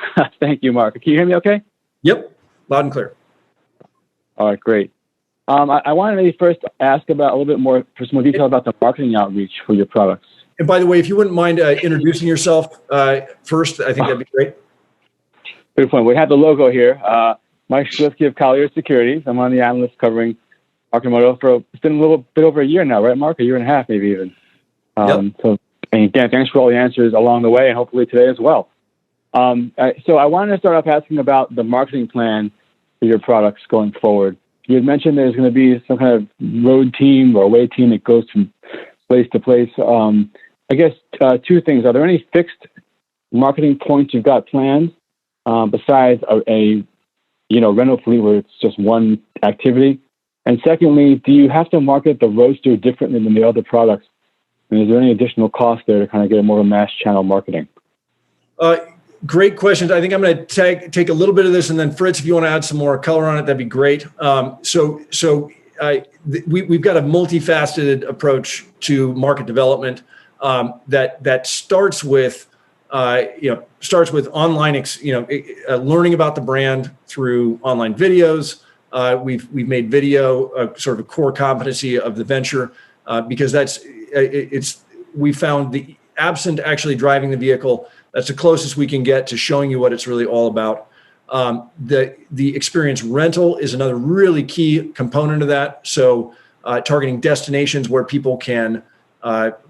[SPEAKER 18] Thank you, Mark. Can you hear me okay?
[SPEAKER 1] Yep, loud and clear.
[SPEAKER 18] All right, great. I wanted to maybe first ask about a little bit more, for some more detail about the marketing outreach for your products.
[SPEAKER 1] And by the way, if you wouldn't mind introducing yourself first, I think that'd be great.
[SPEAKER 18] Good point. We have the logo here. Mike Shlisky of Colliers Securities. I'm on the analyst covering Arcimoto it's been a little bit over a year now, right, Mark? A year and a half, maybe even.
[SPEAKER 1] Yep.
[SPEAKER 18] So, and again, thanks for all the answers along the way, and hopefully today as well. So I wanted to start off asking about the marketing plan for your products going forward. You had mentioned there's going to be some kind of road team or away team that goes from place to place. I guess two things. Are there any fixed marketing points you've got planned besides a rental fleet where it's just one activity? And secondly, do you have to market the Roadster differently than the other products? And is there any additional cost there to kind of get a more mass channel marketing?
[SPEAKER 1] Great questions. I think I'm going to take a little bit of this, and then Fritz, if you want to add some more color on it, that'd be great. We've got a multifaceted approach to market development that starts with online, learning about the brand through online videos. We've made video sort of a core competency of the venture because we found the absent actually driving the vehicle. That's the closest we can get to showing you what it's really all about. The experience rental is another really key component of that. So targeting destinations where people can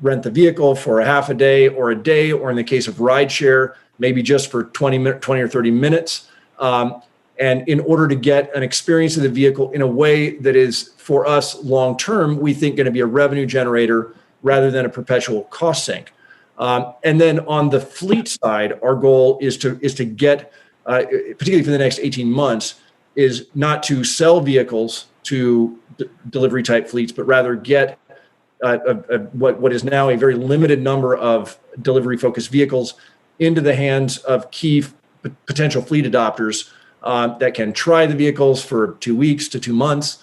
[SPEAKER 1] rent the vehicle for a half a day, or in the case of rideshare, maybe just for 20 or 30 minutes. And in order to get an experience of the vehicle in a way that is, for us, long-term, we think going to be a revenue generator rather than a perpetual cost sink. And then on the fleet side, our goal is to get, particularly for the next 18 months, is not to sell vehicles to delivery type fleets, but rather get what is now a very limited number of delivery focused vehicles into the hands of key potential fleet adopters that can try the vehicles for 2 weeks to 2 months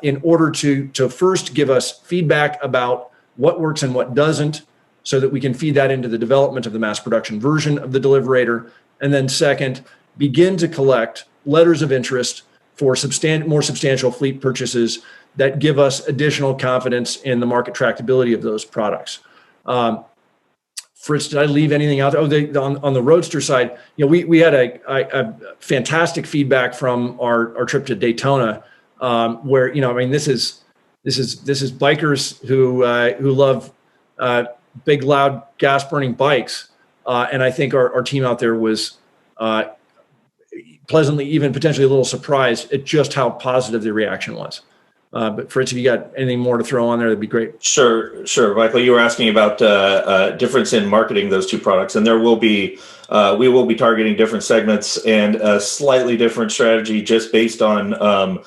[SPEAKER 1] in order to first give us feedback about what works and what doesn't, so that we can feed that into the development of the mass production version of the Deliverator. And then second, begin to collect letters of interest for more substantial fleet purchases that give us additional confidence in the market tractability of those products. Fritz, did I leave anything out? On the Roadster side, we had a fantastic feedback from our trip to Daytona, where this is bikers who love big, loud, gas-burning bikes, and I think our team out there was pleasantly, even potentially a little surprised at just how positive the reaction was. But Fritz, if you got anything more to throw on there, that'd be great.
[SPEAKER 15] Sure. Michael, you were asking about difference in marketing those two products, and we will be targeting different segments and a slightly different strategy just based on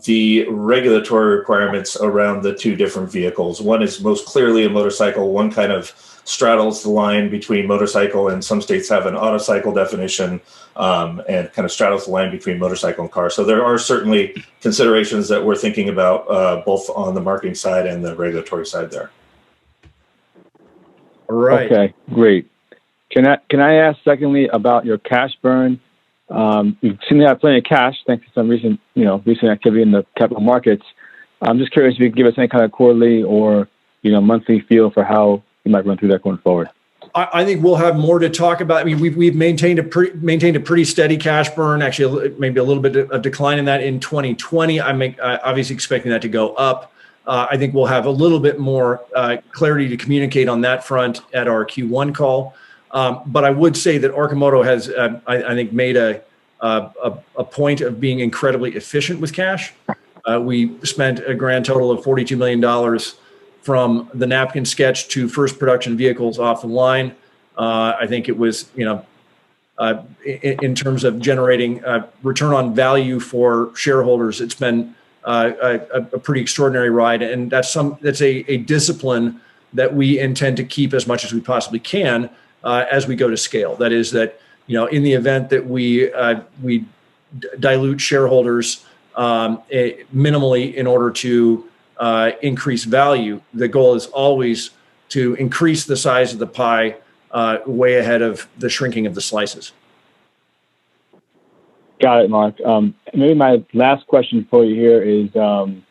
[SPEAKER 15] the regulatory requirements around the two different vehicles. One is most clearly a motorcycle. One kind of straddles the line between motorcycle, and some states have an autocycle definition, and kind of straddles the line between motorcycle and car. So there are certainly considerations that we're thinking about both on the marketing side and the regulatory side there.
[SPEAKER 1] All right.
[SPEAKER 18] Okay, great. Can I ask secondly about your cash burn? You seem to have plenty of cash thanks to some recent activity in the capital markets. I'm just curious if you could give us any kind of quarterly or monthly feel for how you might run through that going forward.
[SPEAKER 1] I think we'll have more to talk about. I mean, we've maintained a pretty steady cash burn. Actually, maybe a little bit of decline in that in 2020. I'm obviously expecting that to go up. I think we'll have a little bit more clarity to communicate on that front at our Q1 call. But I would say that Arcimoto has, I think, made a point of being incredibly efficient with cash. We spent a grand total of $42 million from the napkin sketch to first production vehicles off the line. I think it was, in terms of generating return on value for shareholders, it's been a pretty extraordinary ride, and that's a discipline that we intend to keep as much as we possibly can as we go to scale. That is that, in the event that we dilute shareholders minimally in order to increase value, the goal is always to increase the size of the pie way ahead of the shrinking of the slices.
[SPEAKER 18] Got it, Mark. Maybe my last question for you here is on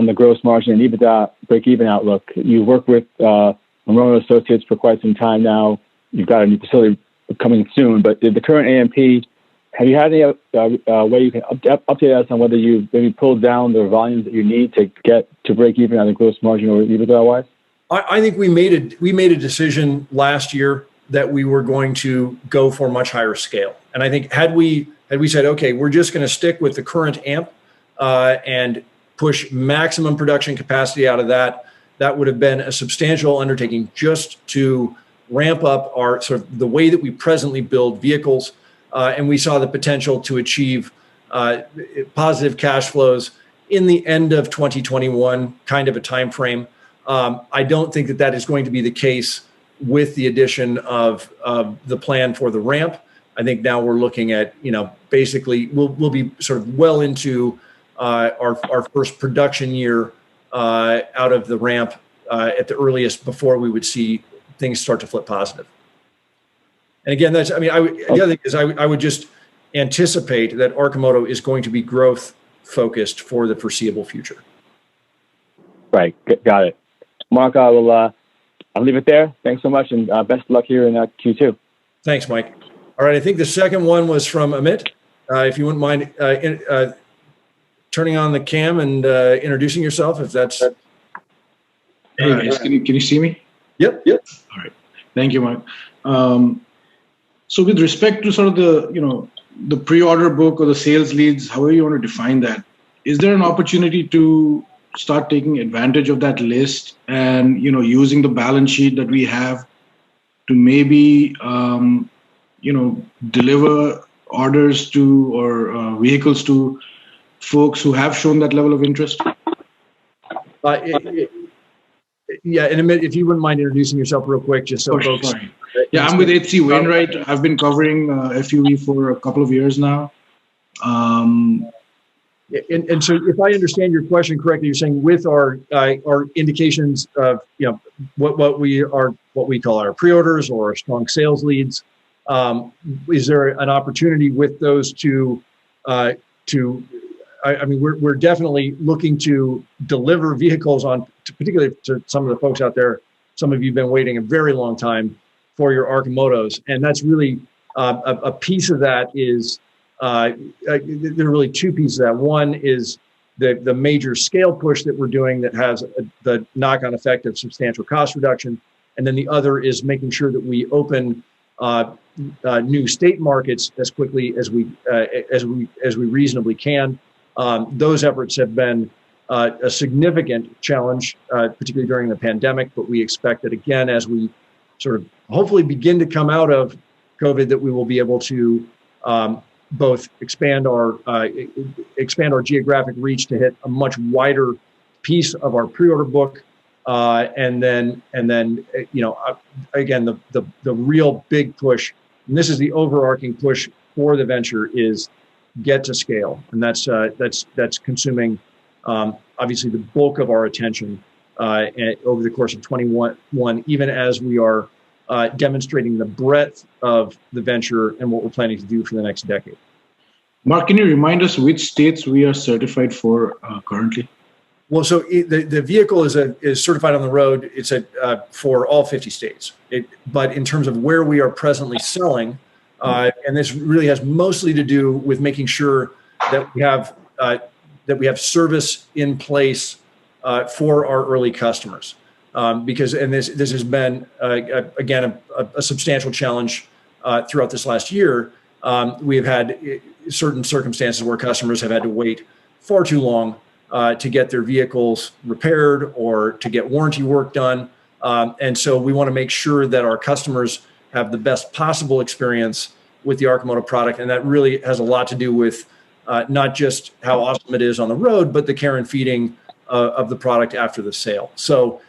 [SPEAKER 18] the gross margin and EBITDA break-even outlook. You work with Rommel Associates for quite some time now. You've got a new facility coming soon, but the current AMP, have you had any way you can update us on whether you maybe pulled down the volumes that you need to get to break even on the gross margin or EBITDA wise?
[SPEAKER 1] I think we made a decision last year that we were going to go for much higher scale. And I think had we said, okay, we're just going to stick with the current AMP and push maximum production capacity out of that would have been a substantial undertaking just to ramp up our sort of the way that we presently build vehicles. And we saw the potential to achieve positive cash flows in the end of 2021 kind of a time frame. I don't think that is going to be the case with the addition of the plan for the ramp. I think now we're looking at, basically we'll be sort of well into our first production year out of the ramp at the earliest before we would see things start to flip positive. And again, the other thing is I would just anticipate that Arcimoto is going to be growth focused for the foreseeable future.
[SPEAKER 18] Right. Got it. Mark, I'll leave it there. Thanks so much, and best of luck here in Q2.
[SPEAKER 1] Thanks, Mike. All right, I think the second one was from Amit. If you wouldn't mind turning on the cam and introducing yourself, if that's...
[SPEAKER 19] Hey guys, can you see me?
[SPEAKER 1] Yep.
[SPEAKER 19] All right. Thank you, Mike. So with respect to sort of the pre-order book or the sales leads, however you want to define that, is there an opportunity to start taking advantage of that list and, using the balance sheet that we have to maybe, deliver orders to or vehicles to folks who have shown that level of interest?
[SPEAKER 1] Yeah, and Amit, if you wouldn't mind introducing yourself real quick, just so folks.
[SPEAKER 19] Sorry. Yeah, I'm with H.C. Wainwright. I've been covering FUV for a couple of years now.
[SPEAKER 1] And so, if I understand your question correctly, you're saying with our indications of what we call our pre-orders or our strong sales leads, is there an opportunity with those we're definitely looking to deliver vehicles particularly to some of the folks out there. Some of you have been waiting a very long time for your Arcimotos, and that's really a piece of that is there are really two pieces of that. One is the major scale push that we're doing that has the knock-on effect of substantial cost reduction, and then the other is making sure that we open new state markets as quickly as we reasonably can. Those efforts have been a significant challenge, particularly during the pandemic, but we expect that again, as we sort of hopefully begin to come out of COVID, that we will be able to both expand our geographic reach to hit a much wider piece of our pre-order book, and then again the real big push, and this is the overarching push for the venture, is get to scale, and that's consuming obviously the bulk of our attention over the course of 21, even as we are demonstrating the breadth of the venture and what we're planning to do for the next decade.
[SPEAKER 19] Mark, can you remind us which states we are certified for currently?
[SPEAKER 1] Well, so the vehicle is certified on the road. It's for all 50 states. But in terms of where we are presently selling, and this really has mostly to do with making sure that we have service in place for our early customers, because this has been again a substantial challenge throughout this last year. We have had certain circumstances where customers have had to wait far too long to get their vehicles repaired or to get warranty work done. And so we want to make sure that our customers have the best possible experience with the Arcimoto product. And that really has a lot to do with not just how awesome it is on the road, but the care and feeding of the product after the sale. So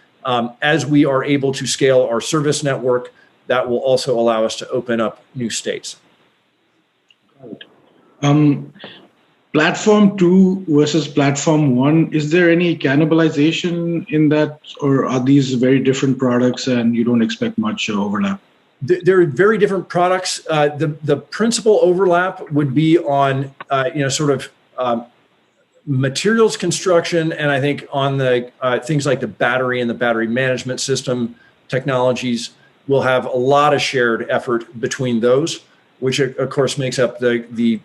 [SPEAKER 1] as we are able to scale our service network, that will also allow us to open up new states.
[SPEAKER 19] Platform 2 versus Platform 1, is there any cannibalization in that, or are these very different products and you don't expect much overlap?
[SPEAKER 1] They're very different products. The principal overlap would be on, materials construction, and I think on the things like the battery and the battery management system technologies. We'll have a lot of shared effort between those, which of course makes up the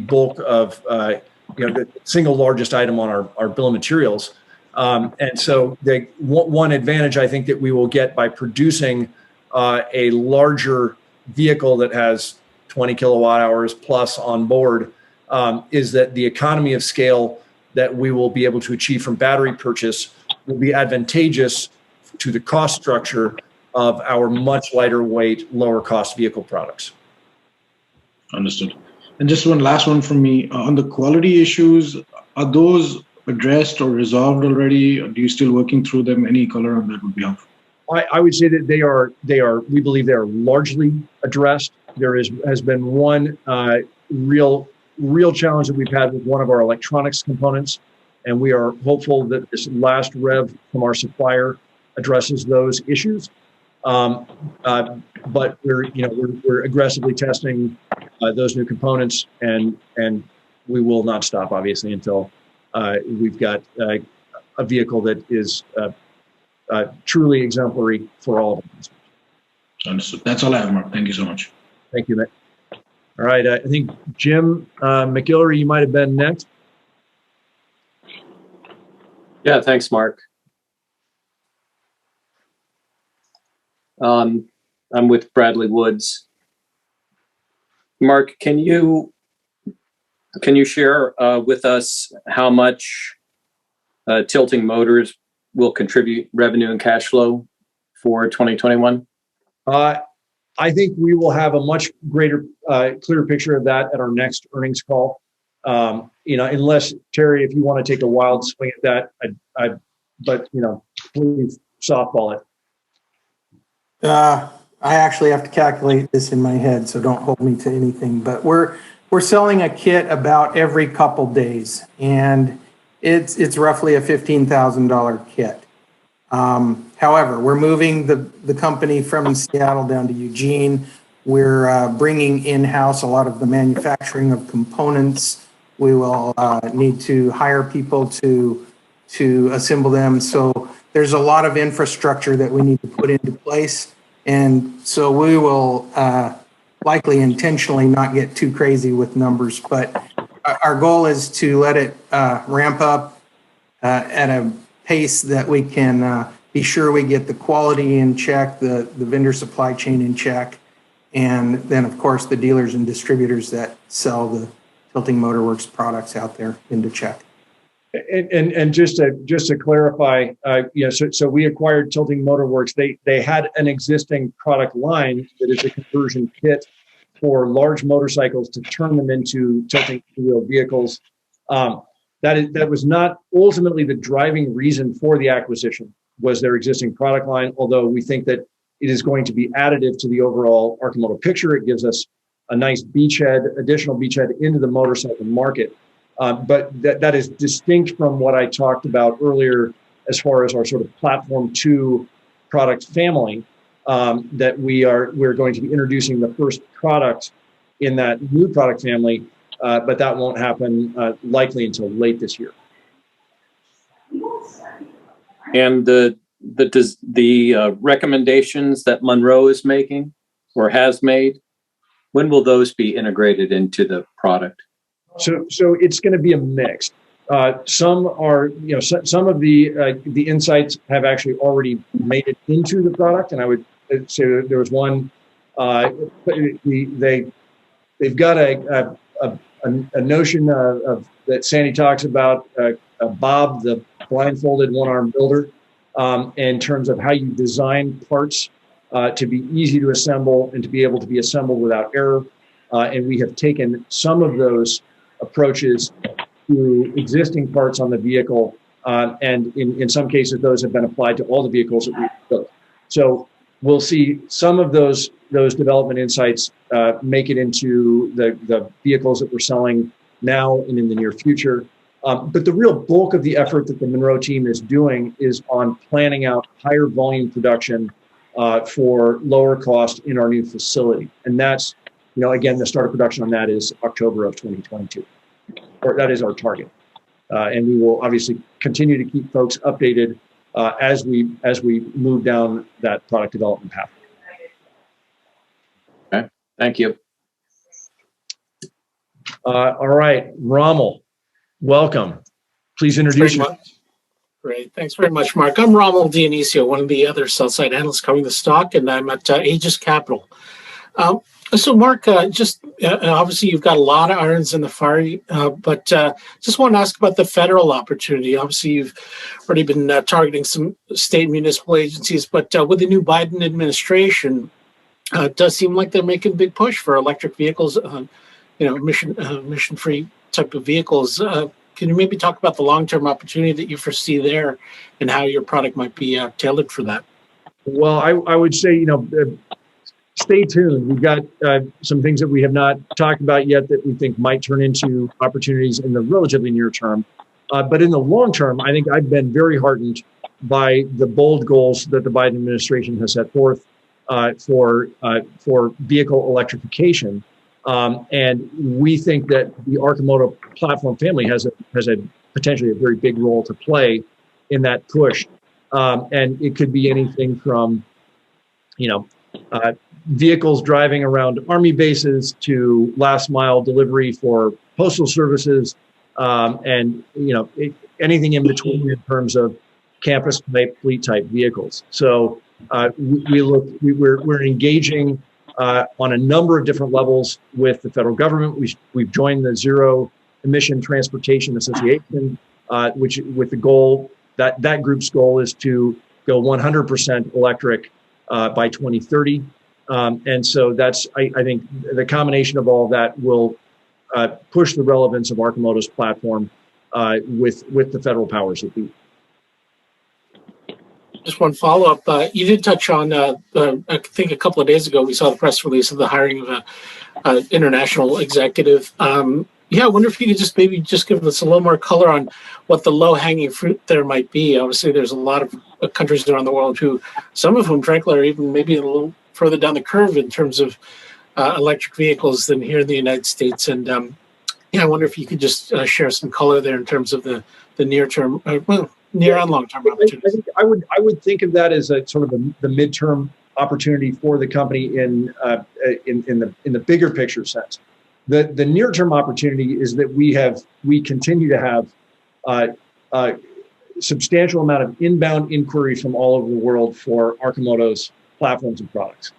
[SPEAKER 1] bulk of the single largest item on our bill of materials. And so the one advantage I think that we will get by producing a larger vehicle that has 20 kilowatt hours plus on board is that the economy of scale that we will be able to achieve from battery purchase will be advantageous to the cost structure of our much lighter weight, lower cost vehicle products.
[SPEAKER 19] Understood. And just one last one from me. On the quality issues, are those addressed or resolved already? Or are you still working through them? Any color on that would be helpful.
[SPEAKER 1] I would say that we believe they are largely addressed. There has been one real challenge that we've had with one of our electronics components, and we are hopeful that this last rev from our supplier addresses those issues. But we're aggressively testing those new components, and we will not stop, obviously, until we've got a vehicle that is truly exemplary for all of us.
[SPEAKER 19] Understood. That's all I have, Mark. Thank you so much.
[SPEAKER 1] Thank you, Amit. All right. I think Jim McIlree, you might have been next.
[SPEAKER 20] Yeah, thanks, Mark. I'm with Bradley Woods. Mark, can you share with us how much Tilting Motors will contribute revenue and cash flow for 2021?
[SPEAKER 1] I think we will have a much greater, clearer picture of that at our next earnings call. Unless Terry, if you want to take a wild swing at that, but please softball it.
[SPEAKER 17] I actually have to calculate this in my head, so don't hold me to anything. But we're selling a kit about every couple days, and it's roughly a $15,000 kit. However, we're moving the company from Seattle down to Eugene. We're bringing in-house a lot of the manufacturing of components. We will need to hire people to assemble them. So there's a lot of infrastructure that we need to put into place. And so we will likely intentionally not get too crazy with numbers, but our goal is to let it ramp up at a pace that we can be sure we get the quality in check, the vendor supply chain in check, and then of course the dealers and distributors that sell the Tilting Motor Works products out there into check.
[SPEAKER 1] And just to clarify, so we acquired Tilting Motor Works. They had an existing product line that is a conversion kit for large motorcycles to turn them into tilting wheel vehicles. That was not ultimately the driving reason for the acquisition, was their existing product line, although we think that it is going to be additive to the overall Arcimoto picture. It gives us a nice additional beachhead into the motorcycle market. But that is distinct from what I talked about earlier as far as our sort of Platform 2 product family. that we're going to be introducing the first product in that new product family, but that won't happen likely until late this year.
[SPEAKER 20] And the recommendations that Monroe is making or has made, when will those be integrated into the product?
[SPEAKER 1] So it's going to be a mix. Some are, some of the insights have actually already made it into the product, and I would say there was one. They've got a notion of that Sandy talks about, Bob, the blindfolded one-arm builder, in terms of how you design parts to be easy to assemble and to be able to be assembled without error. And we have taken some of those approaches to existing parts on the vehicle, and in some cases, those have been applied to all the vehicles that we've built. So we'll see some of those development insights make it into the vehicles that we're selling now and in the near future. But the real bulk of the effort that the Monroe team is doing is on planning out higher volume production for lower cost in our new facility. And that's, again, the start of production on that is October of 2022. Or that is our target. And we will obviously continue to keep folks updated as we move down that product development path.
[SPEAKER 20] Okay, thank you.
[SPEAKER 1] All right, Rommel, welcome. Please introduce yourself.
[SPEAKER 21] Great. Thanks very much, Mark. I'm Rommel Dionisio, one of the other sell-side analysts covering the stock, and I'm at Aegis Capital. So, Mark, obviously you've got a lot of irons in the fire, but just want to ask about the federal opportunity. Obviously, you've already been targeting some state municipal agencies, but with the new Biden administration, it does seem like they're making a big push for electric vehicles, emission-free type of vehicles. Can you maybe talk about the long-term opportunity that you foresee there and how your product might be tailored for that?
[SPEAKER 1] Well, I would say, stay tuned. We've got some things that we have not talked about yet that we think might turn into opportunities in the relatively near term. But in the long term, I think I've been very heartened by the bold goals that the Biden administration has set forth for vehicle electrification. And we think that the Arcimoto platform family has a potentially a very big role to play in that push. And it could be anything from, vehicles driving around Army bases to last mile delivery for postal services, and anything in between in terms of campus type, fleet type vehicles. So we're engaging on a number of different levels with the federal government. We've joined the Zero Emission Transportation Association, which with the goal that group's goal is to go 100% electric by 2030. And so that's, I think the combination of all of that will push the relevance of Arcimoto's platform with the federal powers that be.
[SPEAKER 21] Just one follow-up. You did touch on, I think a couple of days ago, we saw the press release of the hiring of an international executive. I wonder if you could just maybe give us a little more color on what the low-hanging fruit there might be. Obviously, there's a lot of countries around the world some of whom, frankly, are even maybe a little further down the curve in terms of electric vehicles than here in the United States. And I wonder if you could just share some color there in terms of the near-term, near and long-term opportunities.
[SPEAKER 1] I would think of that as a sort of the midterm opportunity for the company in the bigger picture sense. The near-term opportunity is that we continue to have a substantial amount of inbound inquiries from all over the world for Arcimoto's platforms and products.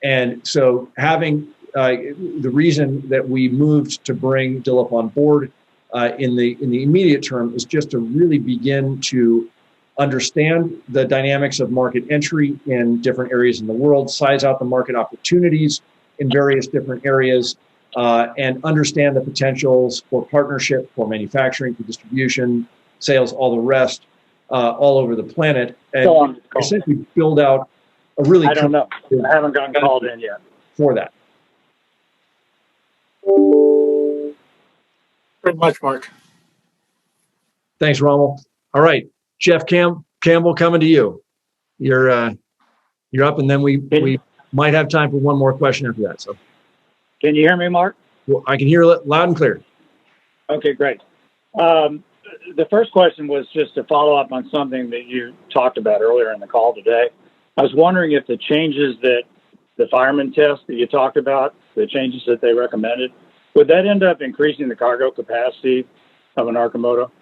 [SPEAKER 1] And so having the reason that we moved to bring Dillip on board in the immediate term is just to really begin to understand the dynamics of market entry in different areas in the world, size out the market opportunities in various different areas, and understand the potentials for partnership, for manufacturing, for distribution, sales, all the rest, all over the planet, and essentially build out a really.
[SPEAKER 12] I don't know. I haven't gotten called in yet.
[SPEAKER 1] For that.
[SPEAKER 21] Very much, Mark.
[SPEAKER 1] Thanks, Rommel. All right, Jeff Campbell, coming to you. You're You're up, and then we might have time for one more question after that. So,
[SPEAKER 12] Can you hear me, Mark?
[SPEAKER 1] well, I can hear loud and clear.
[SPEAKER 12] Okay, great. The first question was just to follow up on something that you talked about earlier in the call today. I was wondering if the changes that the fireman test that you talked about, the changes that they recommended, would that end up increasing the cargo capacity of an Arcimoto?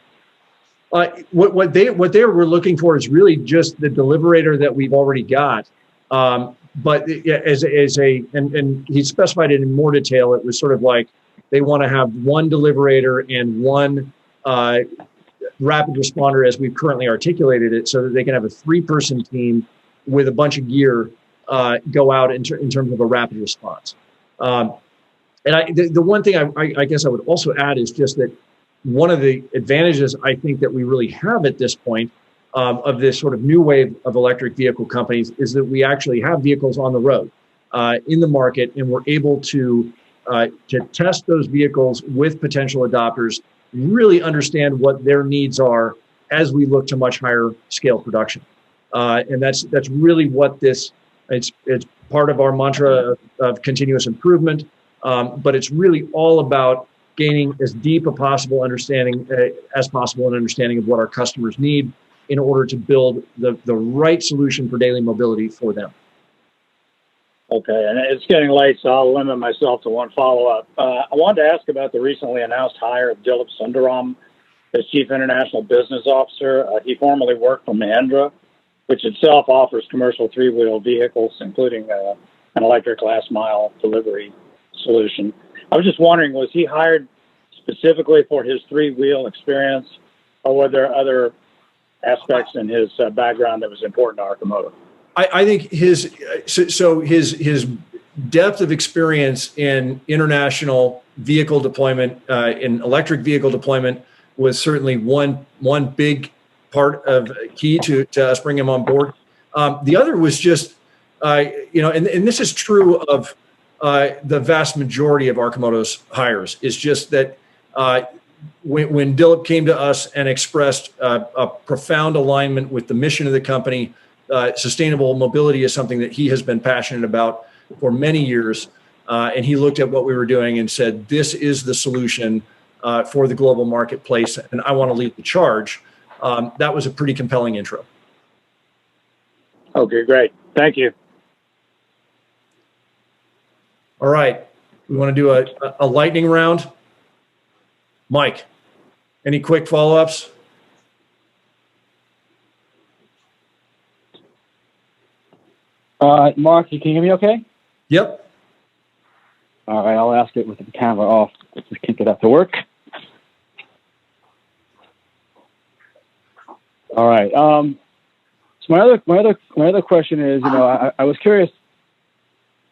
[SPEAKER 1] What they were looking for is really just the deliberator that we've already got. But and he specified it in more detail. It was sort of like they want to have one deliberator and one rapid responder as we've currently articulated it, so that they can have a 3-person team with a bunch of gear go out in terms of a rapid response. And the one thing I guess I would also add is just that one of the advantages I think that we really have at this point of this sort of new wave of electric vehicle companies is that we actually have vehicles on the road in the market, and we're able to test those vehicles with potential adopters, really understand what their needs are as we look to much higher scale production. And that's really what it's part of our mantra of continuous improvement, but it's really all about gaining as deep a possible understanding as possible, an understanding of what our customers need in order to build the right solution for daily mobility for them.
[SPEAKER 12] Okay, and it's getting late, so I'll limit myself to one follow-up. I wanted to ask about the recently announced hire of Dilip Sundaram as Chief International Business Officer. He formerly worked for Mahindra, which itself offers commercial 3-wheel vehicles, including an electric last-mile delivery solution. I was just wondering, was he hired specifically for his 3-wheel experience, or were there other aspects in his background that was important to Arcimoto?
[SPEAKER 1] I think his depth of experience in international vehicle deployment, in electric vehicle deployment, was certainly one big part of key to us bringing him on board. The other was just, and this is true of the vast majority of Arcimoto's hires, is just that when Dilip came to us and expressed a profound alignment with the mission of the company, sustainable mobility is something that he has been passionate about for many years. And he looked at what we were doing and said, this is the solution for the global marketplace, and I want to lead the charge. That was a pretty compelling intro.
[SPEAKER 12] Okay, great. Thank you.
[SPEAKER 1] All right. We want to do a lightning round. Mike, any quick follow-ups?
[SPEAKER 18] Mark, can you hear me okay?
[SPEAKER 1] Yep.
[SPEAKER 18] All right, I'll ask it with the camera off. Let's just kick it up to work. All right. So my other question is, I was curious.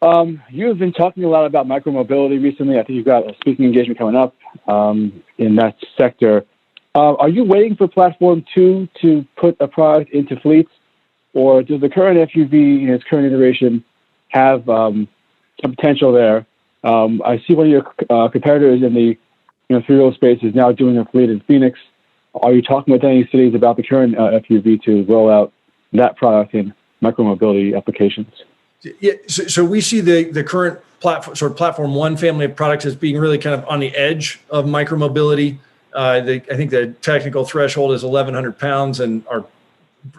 [SPEAKER 18] You have been talking a lot about micromobility recently. I think you've got a speaking engagement coming up in that sector. Are you waiting for Platform 2 to put a product into fleets, or does the current FUV in its current iteration have some potential there? I see one of your competitors in the 3-wheel space is now doing a fleet in Phoenix. Are you talking with any cities about the current FUV to roll out that product in micromobility applications?
[SPEAKER 1] Yeah, so we see the current Platform 1 family of products as being really kind of on the edge of micromobility. I think the technical threshold is 1,100 pounds, and our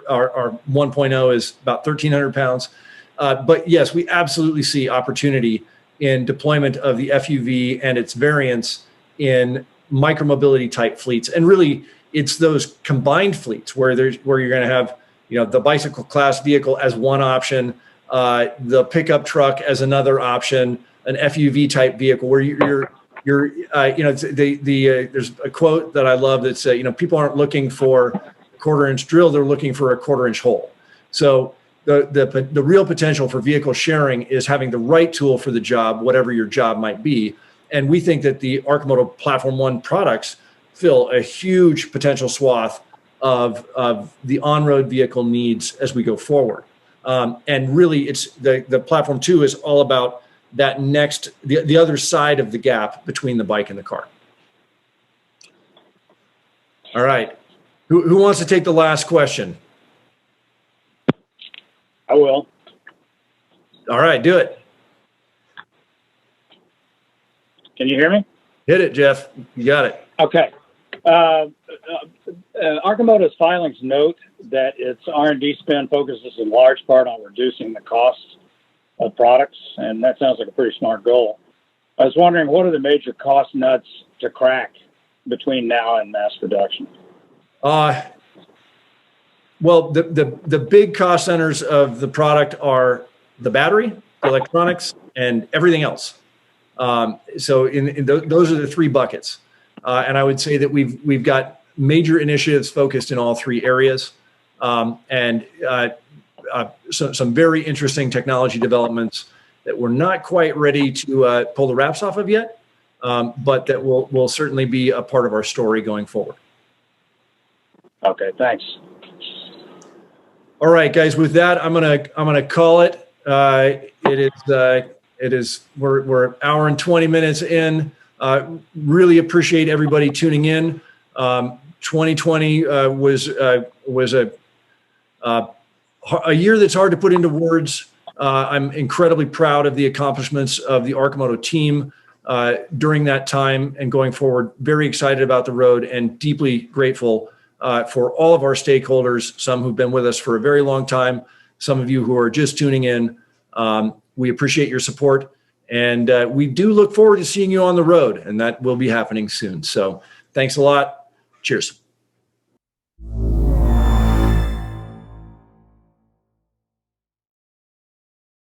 [SPEAKER 1] 1.0 is about 1,300 pounds. But yes, we absolutely see opportunity in deployment of the FUV and its variants in micromobility type fleets. And really, it's those combined fleets where you're going to have the bicycle class vehicle as one option, the pickup truck as another option, an FUV type vehicle where there's a quote that I love that says, people aren't looking for a 1/4-inch drill, they're looking for a 1/4-inch hole. So the real potential for vehicle sharing is having the right tool for the job, whatever your job might be. And we think that the Arcimoto Platform 1 products fill a huge potential swath of the on-road vehicle needs as we go forward. And really, it's the Platform 2 is all about that the other side of the gap between the bike and the car. All right. Who wants to take the last question?
[SPEAKER 12] I will.
[SPEAKER 1] All right, do it.
[SPEAKER 12] Can you hear me?
[SPEAKER 1] Hit it, Jeff. You got it.
[SPEAKER 12] Okay. Arcimoto's filings note that its R&D spend focuses in large part on reducing the cost of products, and that sounds like a pretty smart goal. I was wondering, what are the major cost nuts to crack between now and mass production?
[SPEAKER 1] Well, the big cost centers of the product are the battery, the electronics, and everything else. So those are the three buckets. And I would say that we've got major initiatives focused in all three areas, and some very interesting technology developments that we're not quite ready to pull the wraps off of yet, but that will certainly be a part of our story going forward.
[SPEAKER 12] Okay, thanks.
[SPEAKER 1] All right, guys. With that, I'm gonna call it. We're an hour and 20 minutes in. Really appreciate everybody tuning in. 2020 was a year that's hard to put into words. I'm incredibly proud of the accomplishments of the Arcimoto team during that time and going forward. Very excited about the road and deeply grateful for all of our stakeholders, some who've been with us for a very long time, some of you who are just tuning in. We appreciate your support, and we do look forward to seeing you on the road, and that will be happening soon. So thanks a lot. Cheers.